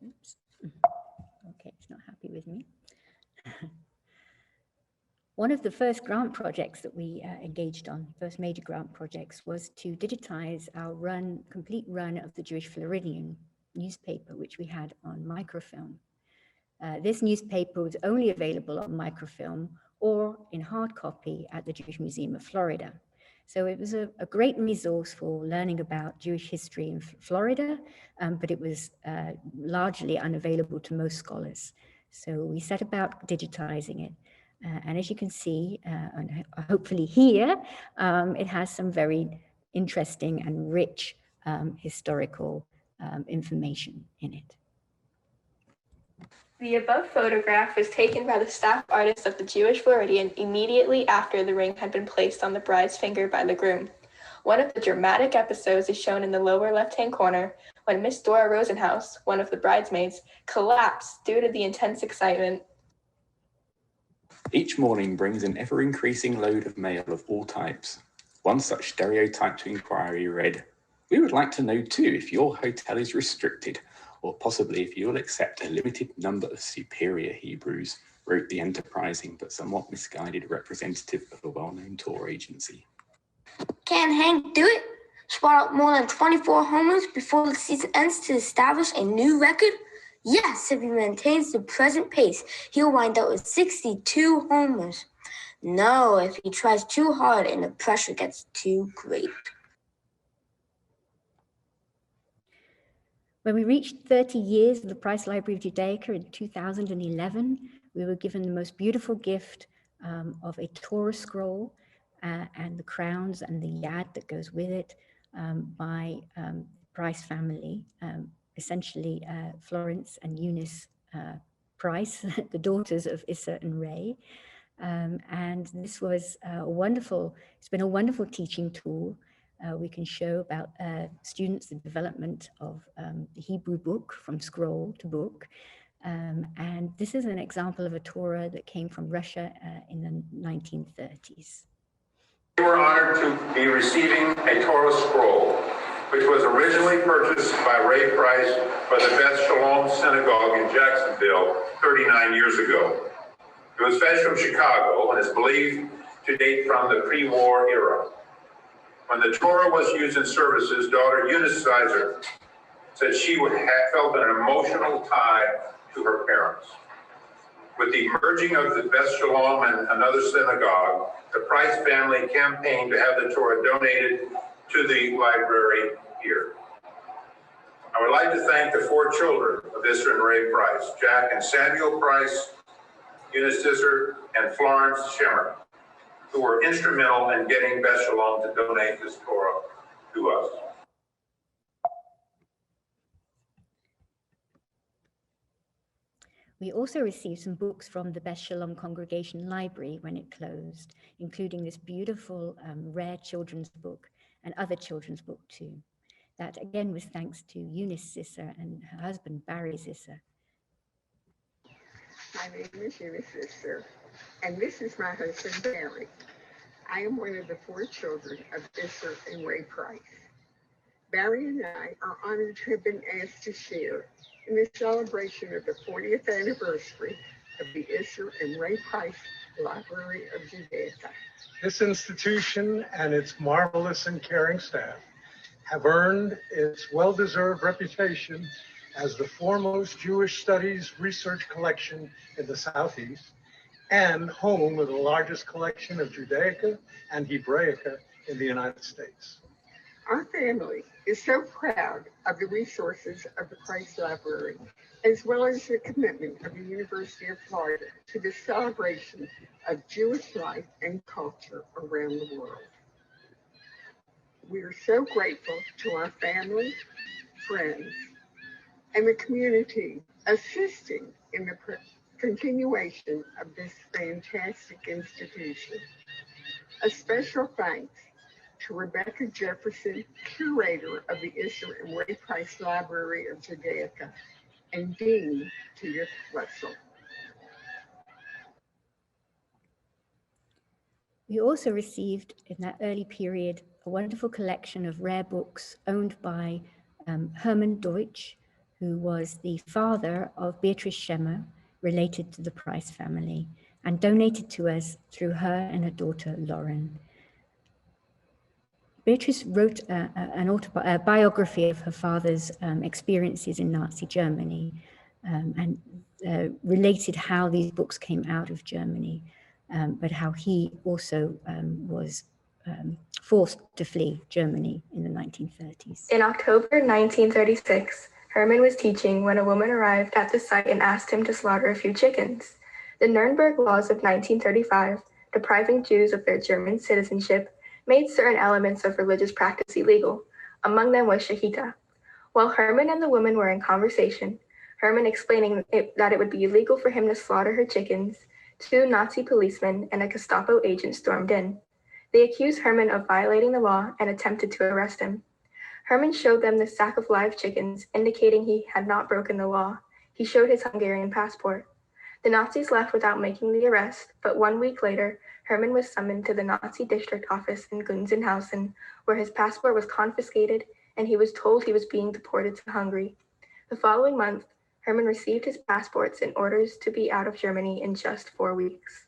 Oops. Okay, it's not happy with me. One of the first grant projects that we engaged on, first major grant projects, was to digitize our complete run of the Jewish Floridian newspaper, which we had on microfilm. This newspaper was only available on microfilm or in hard copy at the Jewish Museum of Florida. So it was a great resource for learning about Jewish history in Florida, but it was largely unavailable to most scholars. So we set about digitizing it. And as you can see, and hopefully hear, it has some very interesting and rich historical information in it. The above photograph was taken by the staff artist of the Jewish Floridian immediately after the ring had been placed on the bride's finger by the groom. One of the dramatic episodes is shown in the lower left-hand corner when Miss Dora Rosenhaus, one of the bridesmaids, collapsed due to the intense excitement. Each morning brings an ever-increasing load of mail of all types. One such stereotyped inquiry read, "We would like to know too if your hotel is restricted, or possibly if you'll accept a limited number of superior Hebrews," wrote the enterprising but somewhat misguided representative of a well-known tour agency. Can Hank do it? Spot out more than 24 homers before the season ends to establish a new record? Yes, if he maintains the present pace, he'll wind up with 62 homers. No, if he tries too hard and the pressure gets too great. When we reached 30 years of the Price Library of Judaica in 2011, we were given the most beautiful gift of a Torah scroll and the crowns and the yad that goes with it by Price family, essentially Florence and Eunice Price, the daughters of Isser and Ray. And this was it's been a wonderful teaching tool. We can show about students the development of the Hebrew book from scroll to book. And this is an example of a Torah that came from Russia in the 1930s. We were honored to be receiving a Torah scroll, which was originally purchased by Ray Price for the Beth Shalom Synagogue in Jacksonville 39 years ago. It was fetched from Chicago and is believed to date from the pre-war era. When the Torah was used in services, daughter Eunice Isser said she felt an emotional tie to her parents. With the merging of the Beth Shalom and another synagogue, the Price family campaigned to have the Torah donated to the library here. I would like to thank the 4 children of Isser and Ray Price, Jack and Samuel Price, Eunice Isser, and Florence Schimmer, who were instrumental in getting Beth Shalom to donate this Torah to us. We also received some books from the Beth Shalom Congregation Library when it closed, including this beautiful rare children's book and other children's book too. That again was thanks to Eunice Isser and her husband Barry Isser. My name is Eunice Isser, and this is my husband Barry. I am one of the 4 children of Isser and Ray Price. Barry and I are honored to have been asked to share in the celebration of the 40th anniversary of the Isser and Ray Price Library of Judaica. This institution and its marvelous and caring staff have earned its well-deserved reputation as the foremost Jewish studies research collection in the Southeast and home of the largest collection of Judaica and Hebraica in the United States. Our family is so proud of the resources of the Price Library, as well as the commitment of the University of Florida to the celebration of Jewish life and culture around the world. We are so grateful to our family, friends, and the community assisting in the continuation of this fantastic institution. A special thanks to Rebecca Jefferson, curator of the Isser and Ray Price Library of Judaica, and Dean Judith Russell. We also received in that early period a wonderful collection of rare books owned by Hermann Deutsch, who was the father of Beatrice Schemmer, related to the Price family, and donated to us through her and her daughter, Lauren. Beatrice wrote a biography of her father's experiences in Nazi Germany and related how these books came out of Germany, but how he also was forced to flee Germany in the 1930s. In October 1936, Hermann was teaching when a woman arrived at the site and asked him to slaughter a few chickens. The Nuremberg laws of 1935, depriving Jews of their German citizenship, made certain elements of religious practice illegal. Among them was shechita. While Hermann and the woman were in conversation, Hermann explaining that it would be illegal for him to slaughter her chickens, 2 Nazi policemen and a Gestapo agent stormed in. They accused Hermann of violating the law and attempted to arrest him. Hermann showed them the sack of live chickens, indicating he had not broken the law. He showed his Hungarian passport. The Nazis left without making the arrest, but 1 week later, Hermann was summoned to the Nazi district office in Gunzenhausen, where his passport was confiscated and he was told he was being deported to Hungary. The following month, Hermann received his passports and orders to be out of Germany in just 4 weeks.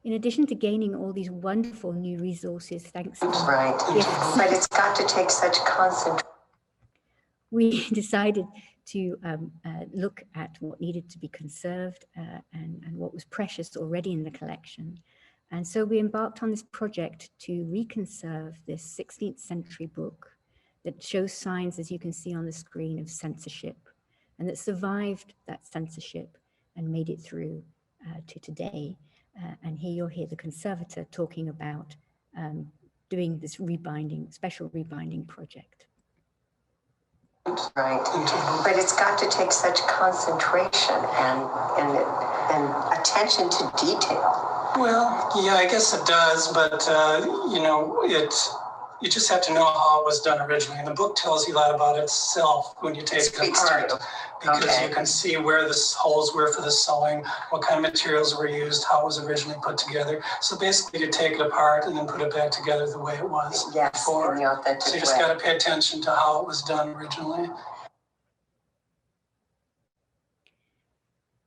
In addition to gaining all these wonderful new resources, thanks to Right, but it's got to take such concentration. We decided to look at what needed to be conserved and what was precious already in the collection. And so we embarked on this project to reconserve this 16th century book that shows signs, as you can see on the screen, of censorship, and that survived that censorship and made it through to today. And here you'll hear the conservator talking about doing this rebinding, special rebinding project. Right, but it's got to take such concentration and attention to detail. Well, yeah, I guess it does, but you know, you just have to know how it was done originally. And the book tells you a lot about itself when you take it apart, because you can see where the holes were for the sewing, what kind of materials were used, how it was originally put together. So basically, you take it apart and then put it back together the way it was before. In the authentic So you just got to pay attention to how it was done originally.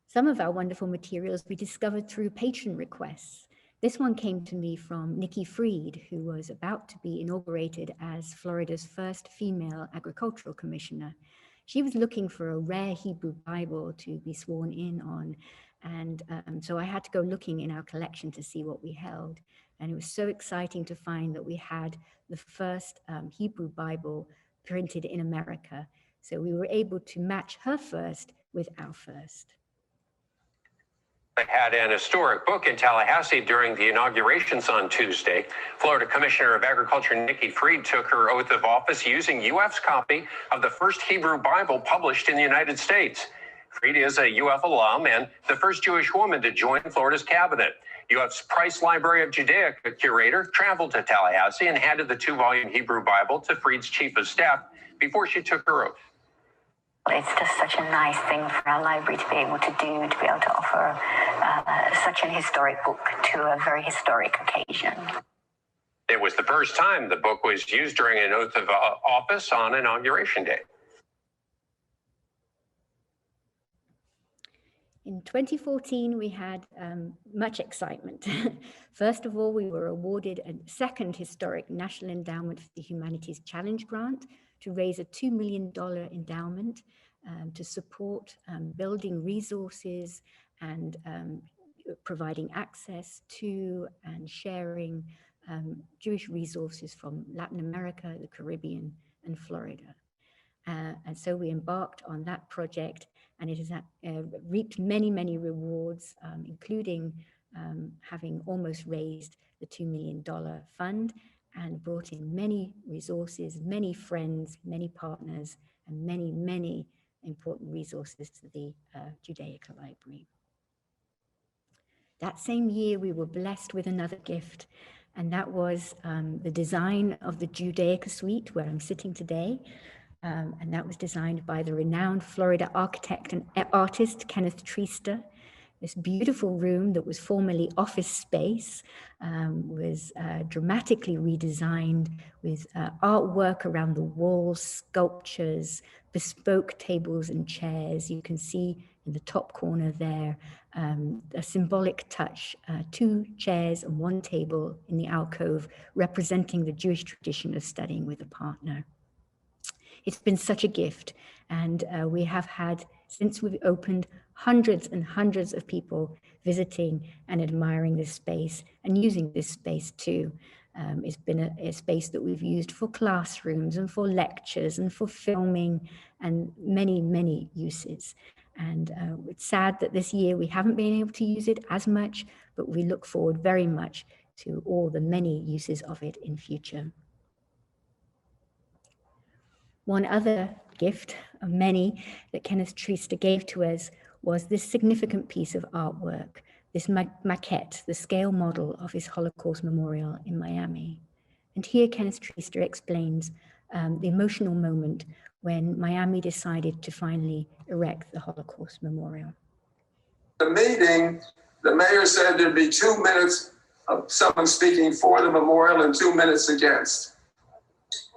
Some of our wonderful materials we discovered through patron requests. This one came to me from Nikki Fried, who was about to be inaugurated as Florida's first female agricultural commissioner. She was looking for a rare Hebrew Bible to be sworn in on. And so I had to go looking in our collection to see what we held. And it was so exciting to find that we had the first Hebrew Bible printed in America. So we were able to match her first with our first. They had an historic book in Tallahassee during the inaugurations on Tuesday. Florida Commissioner of Agriculture Nikki Fried took her oath of office using UF's copy of the first Hebrew Bible published in the United States. Fried is a UF alum and the first Jewish woman to join Florida's cabinet. UF's Price Library of Judaica curator traveled to Tallahassee and handed the 2-volume Hebrew Bible to Fried's chief of staff before she took her oath. It's just such a nice thing for our library to be able to do, to be able to offer such an historic book to a very historic occasion. It was the first time the book was used during an oath of office on Inauguration Day. In 2014, we had much excitement. First of all, we were awarded a second historic National Endowment for the Humanities Challenge Grant to raise a $2 million endowment to support building resources and providing access to and sharing Jewish resources from Latin America, the Caribbean, and Florida. And so we embarked on that project, and it has reaped many, many rewards, including having almost raised the $2 million fund and brought in many resources, many friends, many partners, and many, many important resources to the Judaica Library. That same year, we were blessed with another gift, and that was the design of the Judaica Suite, where I'm sitting today. And that was designed by the renowned Florida architect and artist, Kenneth Treister. This beautiful room that was formerly office space was dramatically redesigned with artwork around the walls, sculptures, bespoke tables and chairs. You can see in the top corner there a symbolic touch, 2 chairs and 1 table in the alcove representing the Jewish tradition of studying with a partner. It's been such a gift, and we have had, since we've opened, hundreds and hundreds of people visiting and admiring this space and using this space too. It's been a space that we've used for classrooms and for lectures and for filming and many, many uses. And it's sad that this year we haven't been able to use it as much, but we look forward very much to all the many uses of it in future. One other gift of many that Kenneth Treister gave to us was this significant piece of artwork, this maquette, the scale model of his Holocaust memorial in Miami. And here Kenneth Treister explains the emotional moment when Miami decided to finally erect the Holocaust memorial. The meeting, the mayor said there'd be 2 minutes of someone speaking for the memorial and 2 minutes against.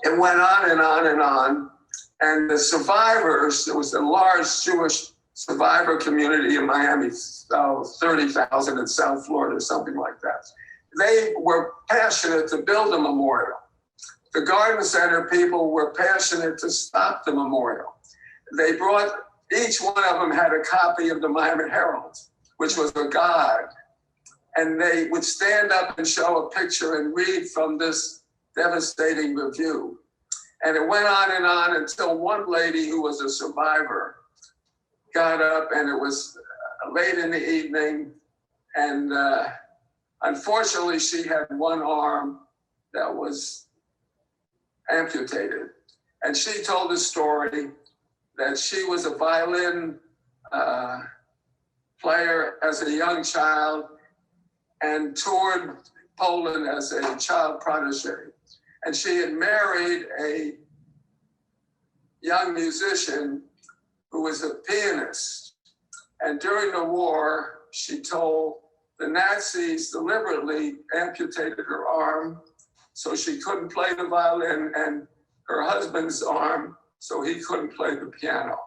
It went on and on and on. And the survivors, there was a large Jewish survivor community in Miami, 30,000 in South Florida, something like that. They were passionate to build a memorial. The Garden Center people were passionate to stop the memorial. They brought, each one of them had a copy of the Miami Herald, which was a guide. And they would stand up and show a picture and read from this devastating review. And it went on until one lady who was a survivor got up, and it was late in the evening. And unfortunately, she had one arm that was amputated. And she told the story that she was a violin player as a young child and toured Poland as a child protege. And she had married a young musician who was a pianist. And during the war, she told the Nazis deliberately amputated her arm so she couldn't play the violin, and her husband's arm so he couldn't play the piano.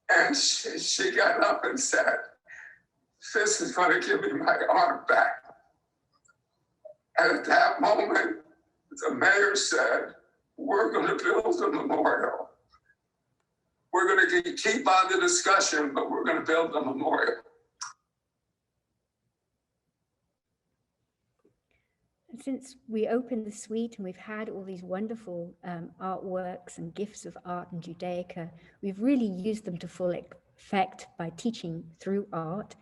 And she got up and said, "This is going to give me my arm back." And at that moment, the mayor said, "We're going to build a memorial. We're going to keep on the discussion, but we're going to build a memorial." And since we opened the suite and we've had all these wonderful artworks and gifts of art in Judaica, we've really used them to full effect by teaching through art.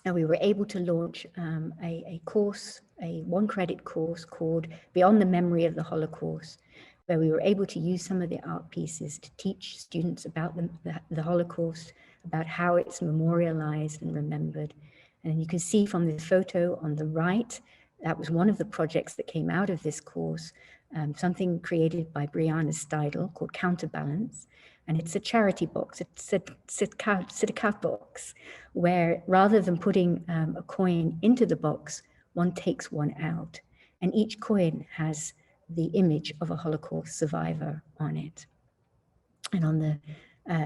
And we were able to launch a course, a 1-credit course called Beyond the Memory of the Holocaust, where we were able to use some of the art pieces to teach students about the Holocaust, about how it's memorialized and remembered. And you can see from the photo on the right, that was one of the projects that came out of this course, something created by Brianna Steidel called Counterbalance. And it's a charity box, it's a tzedakah box, where rather than putting a coin into the box, one takes one out. And each coin has the image of a Holocaust survivor on it. And on the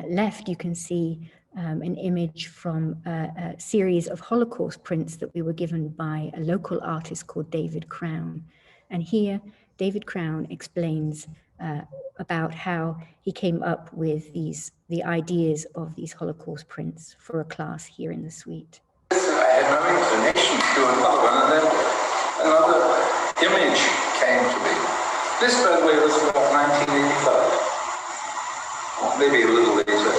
left, you can see an image from a series of Holocaust prints that we were given by a local artist called David Crown. And here, David Crown explains about how he came up with the ideas of these Holocaust prints for a class here in the suite. I had no inclination to do another one, and then another image came to me. This, by the way, was about 1985, maybe a little later.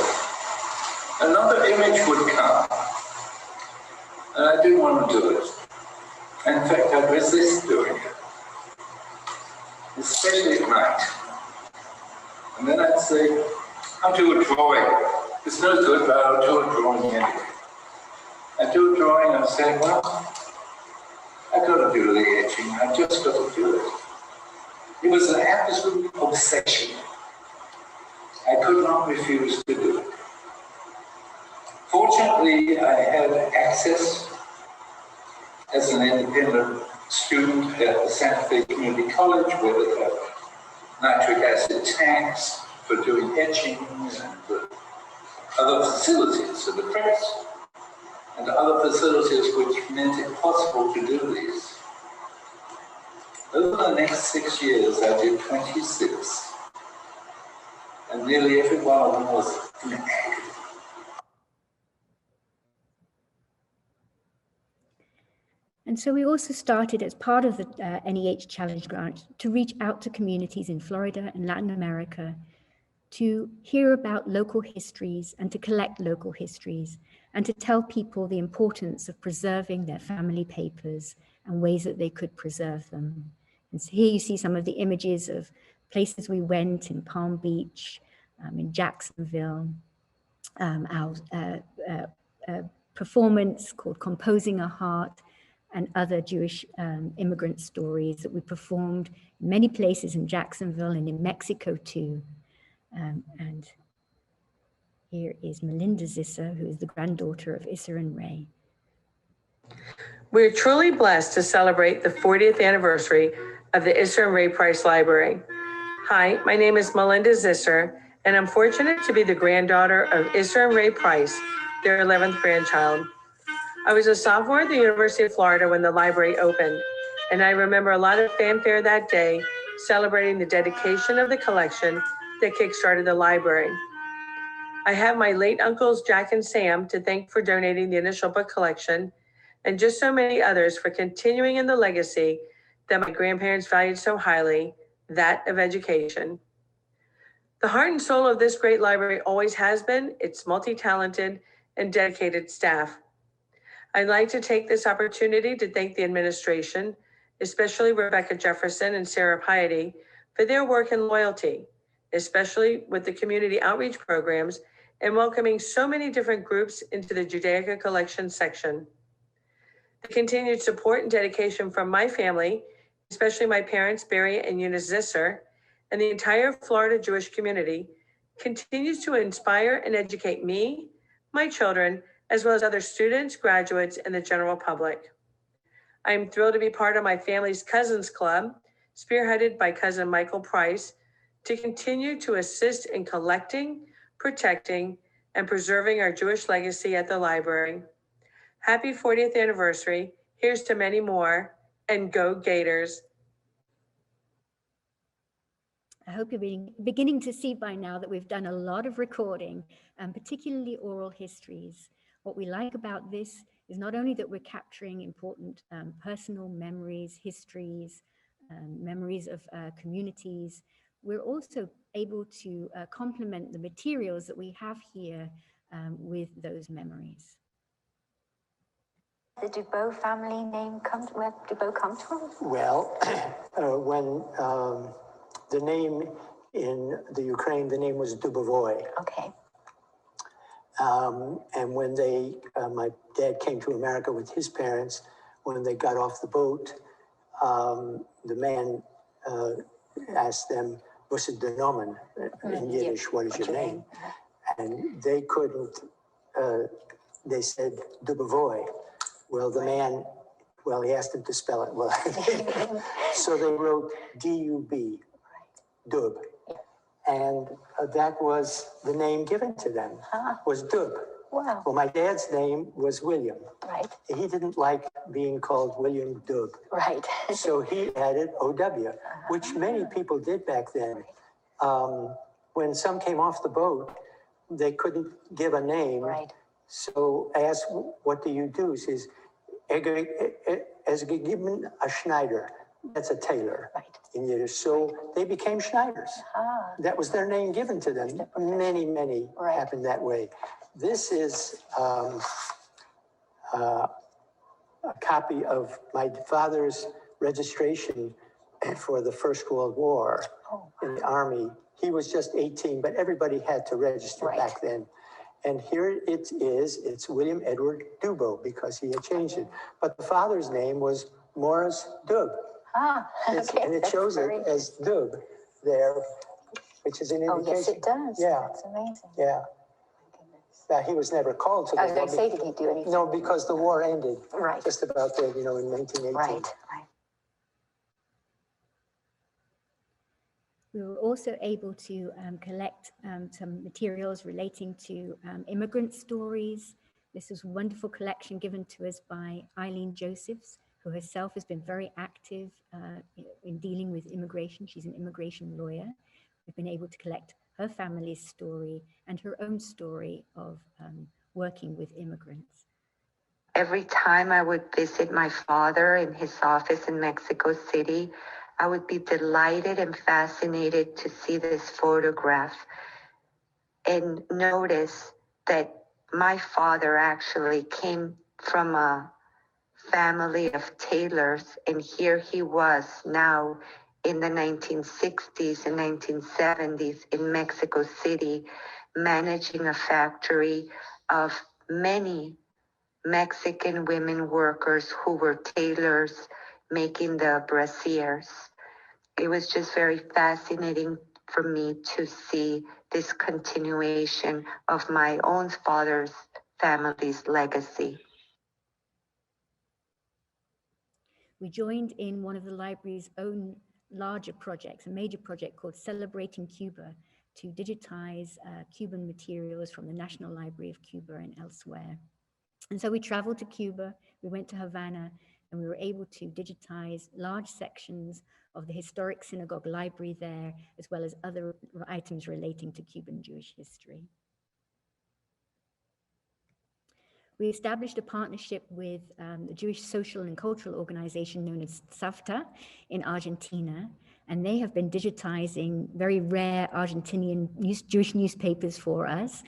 Another image would come, and I didn't want to do it. In fact, I'd resist doing it, especially at night. And then I'd say, I'll do a drawing. It's no good, but I'll do a drawing anyway. I do a drawing, I'm saying, well, I've got to do the etching. I've just got to do it. It was an absolute obsession. I could not refuse to do it. Fortunately, I had access as an independent student at the Santa Fe Community College, where they have nitric acid tanks for doing etching and other facilities in the press, and other facilities which meant it possible to do these. Over the next 6 years, I did 26, and nearly every one of them was in agony. And so we also started, as part of the NEH Challenge Grant, to reach out to communities in Florida and Latin America to hear about local histories and to collect local histories and to tell people the importance of preserving their family papers and ways that they could preserve them. And so here you see some of the images of places we went in Palm Beach, in Jacksonville, our performance called Composing a Heart, and other Jewish immigrant stories that we performed in many places in Jacksonville and in Mexico too. And here is Melinda Isser, who is the granddaughter of Isser and Ray. We're truly blessed to celebrate the 40th anniversary of the Isser and Ray Price Library. Hi, my name is Melinda Isser, and I'm fortunate to be the granddaughter of Isser and Ray Price, their 11th grandchild. I was a sophomore at the University of Florida when the library opened, and I remember a lot of fanfare that day celebrating the dedication of the collection that kickstarted the library. I have my late uncles Jack and Sam to thank for donating the initial book collection, and just so many others for continuing in the legacy that my grandparents valued so highly, that of education. The heart and soul of this great library always has been its multi-talented and dedicated staff. I'd like to take this opportunity to thank the administration, especially Rebecca Jefferson and Sarah Piety, for their work and loyalty, especially with the community outreach programs and welcoming so many different groups into the Judaica collection section. The continued support and dedication from my family, especially my parents, Barry and Eunice Isser, and the entire Florida Jewish community, continues to inspire and educate me, my children, as well as other students, graduates, and the general public. I'm thrilled to be part of my family's Cousins Club, spearheaded by cousin Michael Price, to continue to assist in collecting, protecting, and preserving our Jewish legacy at the library. Happy 40th anniversary. Here's to many more, and go Gators. I hope you're beginning to see by now that we've done a lot of recording, and particularly oral histories. What we like about this is not only that we're capturing important personal memories, histories, memories of communities, we're also able to complement the materials that we have here with those memories. The Dubois family name comes, where Dubois comes from? Well, when the name in the Ukraine, the name was Dubovoy. Okay. And when my dad came to America with his parents, when they got off the boat, the man asked them, "What's the nomen?" in Yiddish, what is your name? And they couldn't, they said Dubovoy. Well, the man, he asked them to spell it. Well, so they wrote D-U-B, Dub. And that was the name given to them, was Dub. Wow. Well, my dad's name was William. Right. He didn't like being called William Dub. Right. So he added O-W, which many people did back then. When some came off the boat, they couldn't give a name. Right. So I asked, "What do you do?" He says, as given a Schneider, that's a tailor in Yiddish. So they became Schneiders. That was their name given to them. Many happened that way. This is a copy of my father's registration for the First World War in the Army. He was just 18, but everybody had to register back then. And here it is, it's William Edward Dubo, because he had changed it. But the father's name was Morris Dub. Okay. And it shows it as Dub there, which is an indication. Oh, yes, it does. Yeah. That's amazing. Yeah. Now, he was never called to the I was war. going to say, did he do anything? No, because the war ended. Right. Just about there, in 1918. Right. We were also able to collect some materials relating to immigrant stories. This was a wonderful collection given to us by Eileen Josephs, who herself has been very active in dealing with immigration. She's an immigration lawyer. We've been able to collect her family's story and her own story of working with immigrants. Every time I would visit my father in his office in Mexico City, I would be delighted and fascinated to see this photograph and notice that my father actually came from a family of tailors, and here he was now in the 1960s and 1970s in Mexico City, managing a factory of many Mexican women workers who were tailors making the brasiers. It was just very fascinating for me to see this continuation of my own father's family's legacy. We joined in one of the library's own larger projects, a major project called Celebrating Cuba, to digitize Cuban materials from the National Library of Cuba and elsewhere. And so we traveled to Cuba, we went to Havana, and we were able to digitize large sections of the historic synagogue library there, as well as other items relating to Cuban Jewish history. We established a partnership with the Jewish social and cultural organization known as SAFTA in Argentina, and they have been digitizing very rare Argentinian Jewish newspapers for us.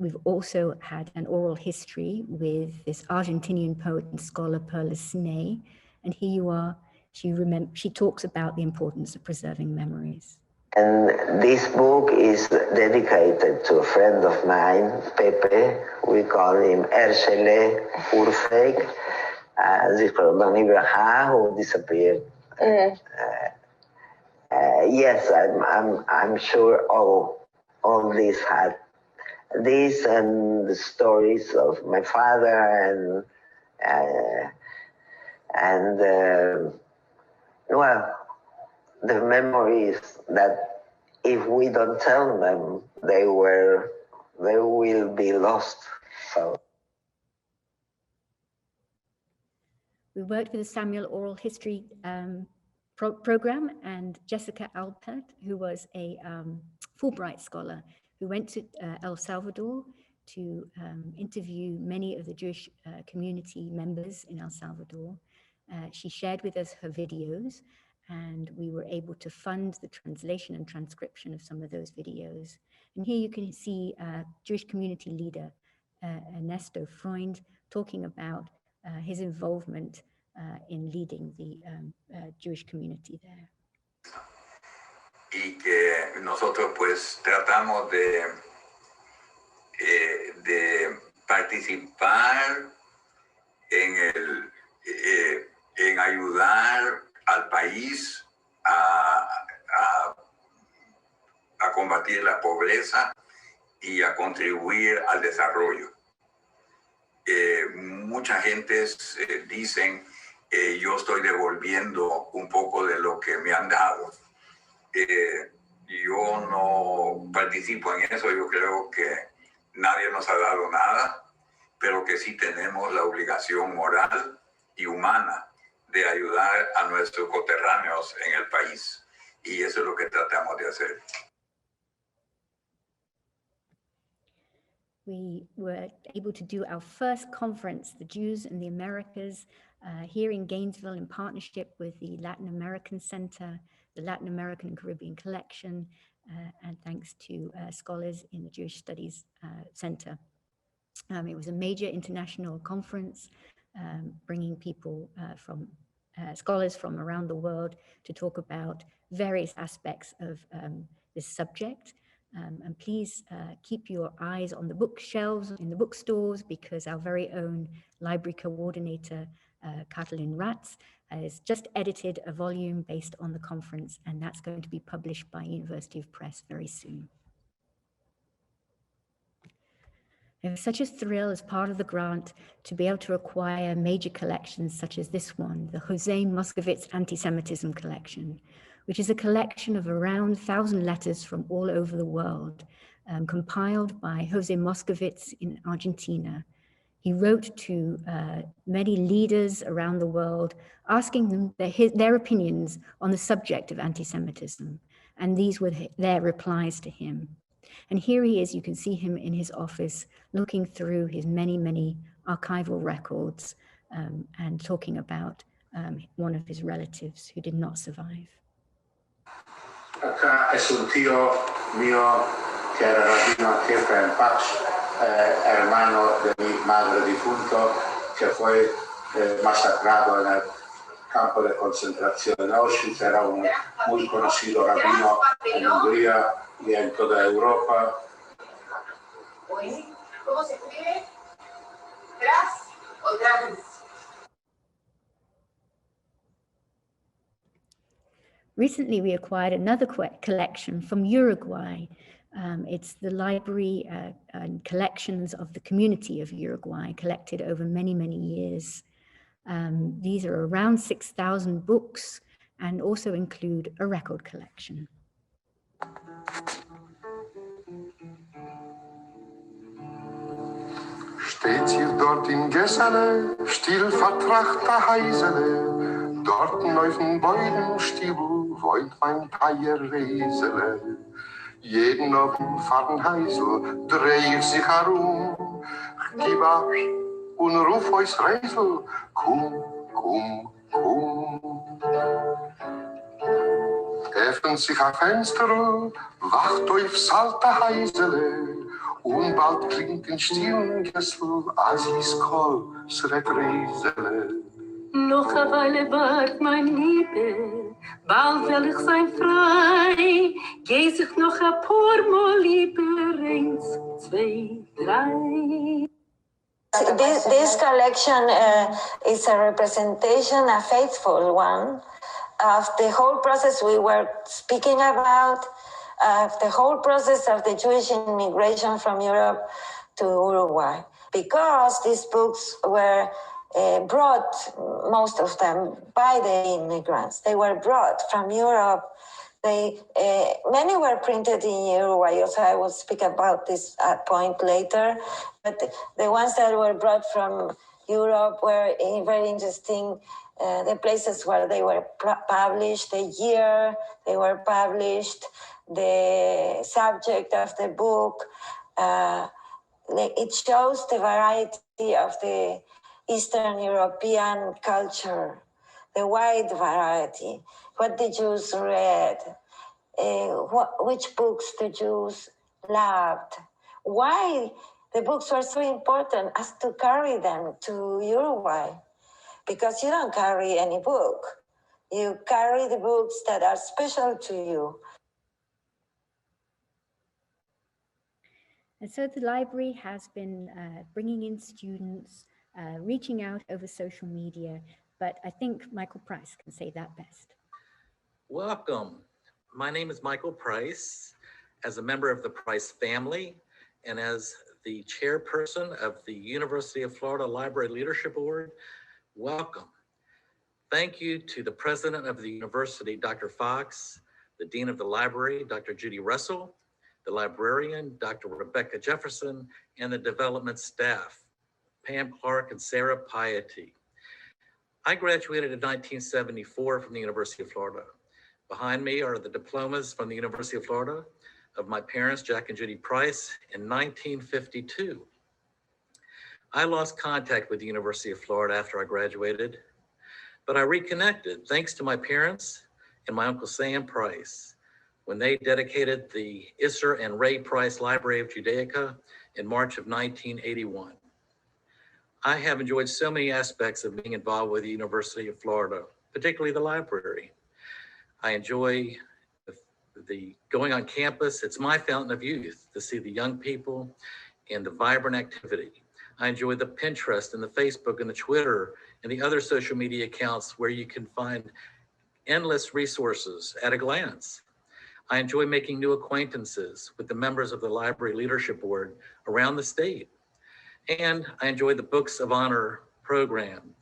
We've also had an oral history with this Argentinian poet and scholar, Perla Sney, and here you are. She talks about the importance of preserving memories. And this book is dedicated to a friend of mine, Pepe. We call him Ercele Urfeg, Zikrodon Ibrahim, who disappeared. Yes, I'm sure all this had this and the stories of my father well, the memories that if we don't tell them, they will be lost. So we worked with the Samuel Oral History program, and Jessica Alpert, who was a Fulbright scholar, who went to El Salvador to interview many of the Jewish community members in El Salvador. She shared with us her videos, and we were able to fund the translation and transcription of some of those videos. And here you can see Jewish community leader Ernesto Freund talking about his involvement in leading the Jewish community there. Y que nosotros pues tratamos de participar en ayudar al país a combatir la pobreza y a contribuir al desarrollo. Mucha gente dicen yo estoy devolviendo un poco de lo que me han dado. Yo no participo en eso, yo creo que nadie nos ha dado nada, pero que sí tenemos la obligación moral y humana de ayudar a nuestros coterráneos en el país. Y eso es lo que tratamos de hacer. we were able to do our first conference, the Jews in the Americas, here in Gainesville in partnership with the Latin American Center, the Latin American and Caribbean Collection, and thanks to scholars in the Jewish Studies Center. It was a major international conference, bringing people from scholars from around the world to talk about various aspects of this subject. And please keep your eyes on the bookshelves in the bookstores, because our very own library coordinator, Katalin Ratz, has just edited a volume based on the conference, and that's going to be published by University of Press very soon. It was such a thrill as part of the grant to be able to acquire major collections such as this one, the Jose Moscovitz Antisemitism Collection, which is a collection of around 1,000 letters from all over the world, compiled by Jose Moscovitz in Argentina. He wrote to many leaders around the world, asking them their opinions on the subject of anti-Semitism, and these were their replies to him. And here he is, you can see him in his office, looking through his many, many archival records and talking about one of his relatives who did not survive. Acá es un tío mío que era rabino jefe en Pax, hermano de mi madre difunto, que fue masacrado en el campo de concentración en Auschwitz. Era un muy conocido rabino en Hungría y en toda Europa. ¿Cómo se escribe? ¿Tras o trans? Recently, we acquired another collection from Uruguay. It's the library and collections of the community of Uruguay, collected over many, many years. These are around 6,000 books and also include a record collection. Steht sie dort im Geselle, still vertrachter Heisele, dorten auf dem Beudenstiebel wohnt mein Teierwesele. Jeden auf dem Fadenheisel dreh ich sich herum, gib ab und ruf euch Reisel, komm, komm, komm. Öffnet sich ein Fenster, wacht aufs alte Heisele, und bald klingt in stillen Kessel Asis Kohl, Sretreisele. Noch eine Weile wart, mein Liebe, bald will ich sein frei. Geh sich noch ein paar Mal lieber, 1, 2, 3. This collection is a representation, a faithful one, of the whole process we were speaking about, the whole process of the Jewish immigration from Europe to Uruguay. Because these books were brought, most of them, by the immigrants. They were brought from Europe. Many were printed in Uruguay, so I will speak about this point later. But the ones that were brought from Europe were very interesting. The places where they were published, the year they were published, the subject of the book. It shows the variety of the Eastern European culture, the wide variety, what the Jews read, which books the Jews loved, why the books were so important as to carry them to Uruguay. Because you don't carry any book. You carry the books that are special to you. And so the library has been bringing in students, reaching out over social media, but I think Michael Price can say that best. Welcome. My name is Michael Price. As a member of the Price family and as the chairperson of the University of Florida Library Leadership Board, welcome. Thank you to the president of the university, Dr. Fox, the dean of the library, Dr. Judy Russell, the librarian, Dr. Rebecca Jefferson, and the development staff, Pam Clark and Sarah Piety. I graduated in 1974 from the University of Florida. Behind me are the diplomas from the University of Florida, of my parents, Jack and Judy Price, in 1952. I lost contact with the University of Florida after I graduated, but I reconnected thanks to my parents and my Uncle Sam Price when they dedicated the Isser and Ray Price Library of Judaica in March of 1981. I have enjoyed so many aspects of being involved with the University of Florida, particularly the library. I enjoy the going on campus. It's my fountain of youth to see the young people and the vibrant activity. I enjoy the Pinterest and the Facebook and the Twitter and the other social media accounts where you can find endless resources at a glance. I enjoy making new acquaintances with the members of the Library Leadership Board around the state. And I enjoy the Books of Honor program,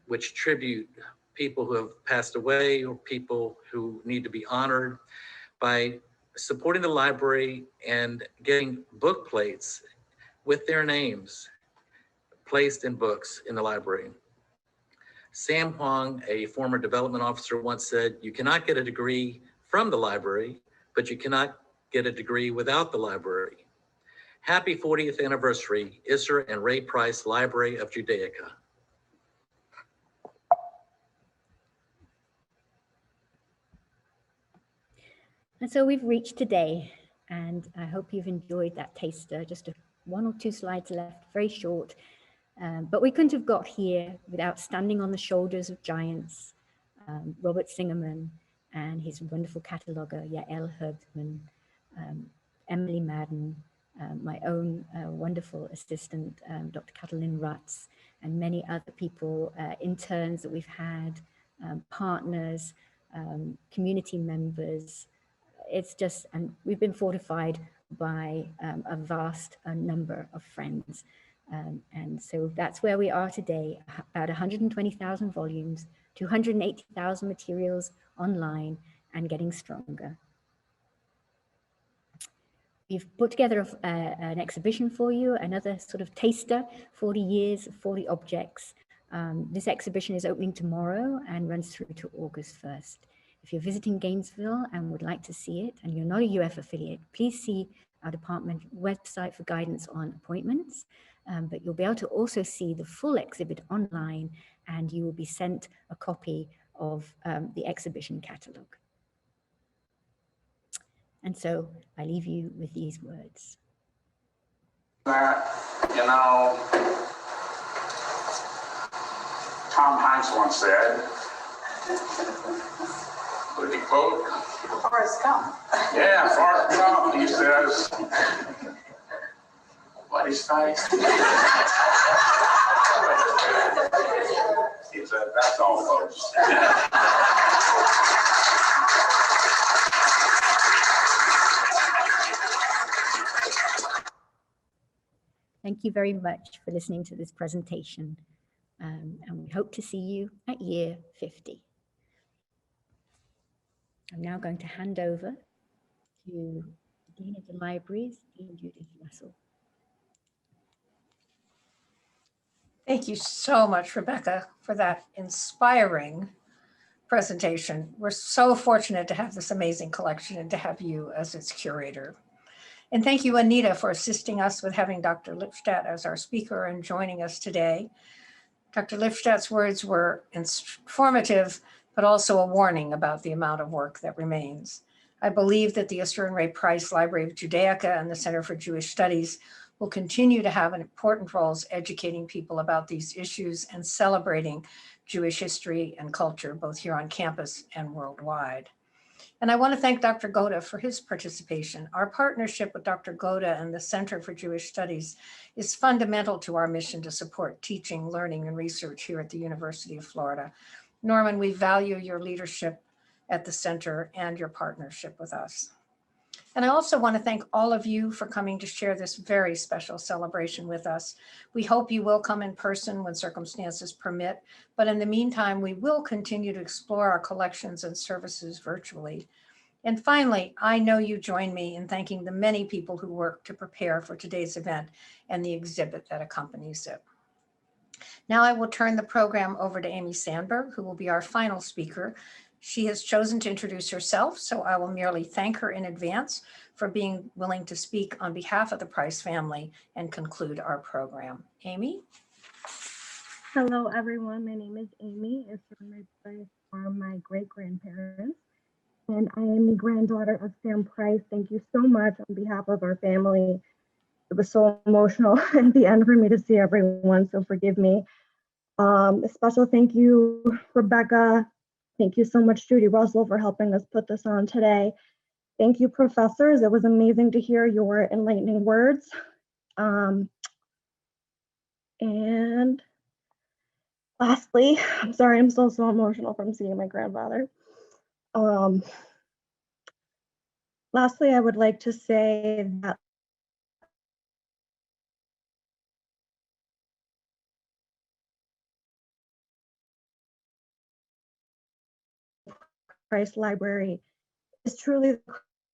which tribute people who have passed away or people who need to be honored by supporting the library and getting book plates with their names placed in books in the library. Sam Huang, a former development officer, once said, "You cannot get a degree from the library, but you cannot get a degree without the library." Happy 40th anniversary, Isser and Ray Price Library of Judaica. And so we've reached today, and I hope you've enjoyed that taster. Just one or two slides left, very short. But we couldn't have got here without standing on the shoulders of giants, Robert Singerman and his wonderful cataloger, Yael Herbstman, Emily Madden, my own wonderful assistant, Dr. Katalin Rutz, and many other people, interns that we've had, partners, community members. It's just, and we've been fortified by a vast number of friends. And so that's where we are today, about 120,000 volumes, 280,000 materials online, and getting stronger. We've put together an exhibition for you, another sort of taster, 40 years, 40 objects. This exhibition is opening tomorrow and runs through to August 1st. If you're visiting Gainesville and would like to see it, and you're not a UF affiliate, please see our department website for guidance on appointments. But you'll be able to also see the full exhibit online, and you will be sent a copy of the exhibition catalog. And so I leave you with these words. You know, Tom Hanks once said, what did he quote? Forrest Gump. Yeah, Forrest Gump, he says, what is nice? He said, that's all, folks. Thank you very much for listening to this presentation, and we hope to see you at year 50. I'm now going to hand over to the Dean of the Libraries, Dean Judith Russell. Thank you so much, Rebecca, for that inspiring presentation. We're so fortunate to have this amazing collection and to have you as its curator. And thank you, Anita, for assisting us with having Dr. Lipstadt as our speaker and joining us today. Dr. Lipstadt's words were informative, but also a warning about the amount of work that remains. I believe that the Isser and Ray Price Library of Judaica and the Center for Jewish Studies will continue to have an important role as educating people about these issues and celebrating Jewish history and culture, both here on campus and worldwide. And I want to thank Dr. Goda for his participation. Our partnership with Dr. Goda and the Center for Jewish Studies is fundamental to our mission to support teaching, learning, and research here at the University of Florida. Norman, we value your leadership at the center and your partnership with us. And I also want to thank all of you for coming to share this very special celebration with us. We hope you will come in person when circumstances permit, but in the meantime, we will continue to explore our collections and services virtually. And finally, I know you join me in thanking the many people who worked to prepare for today's event and the exhibit that accompanies it. Now I will turn the program over to Amy Sandberg, who will be our final speaker. She has chosen to introduce herself, so I will merely thank her in advance for being willing to speak on behalf of the Price family and conclude our program. Amy? Hello, everyone. My name is Amy. It's my Price are my great-grandparents, and I am the granddaughter of Sam Price. Thank you so much on behalf of our family. It was so emotional at the end for me to see everyone, so forgive me. A special thank you, Rebecca. Thank you so much, Judy Russell, for helping us put this on today. Thank you, professors. It was amazing to hear your enlightening words. And lastly, I'm sorry, I'm still so emotional from seeing my grandfather. Lastly, I would like to say that Price Library is truly the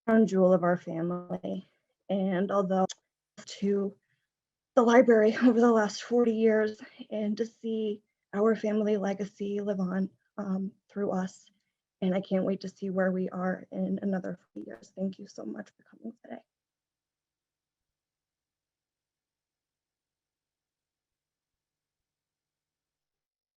crown jewel of our family. And although to the library over the last 40 years and to see our family legacy live on through us. And I can't wait to see where we are in another 40 years. Thank you so much for coming today.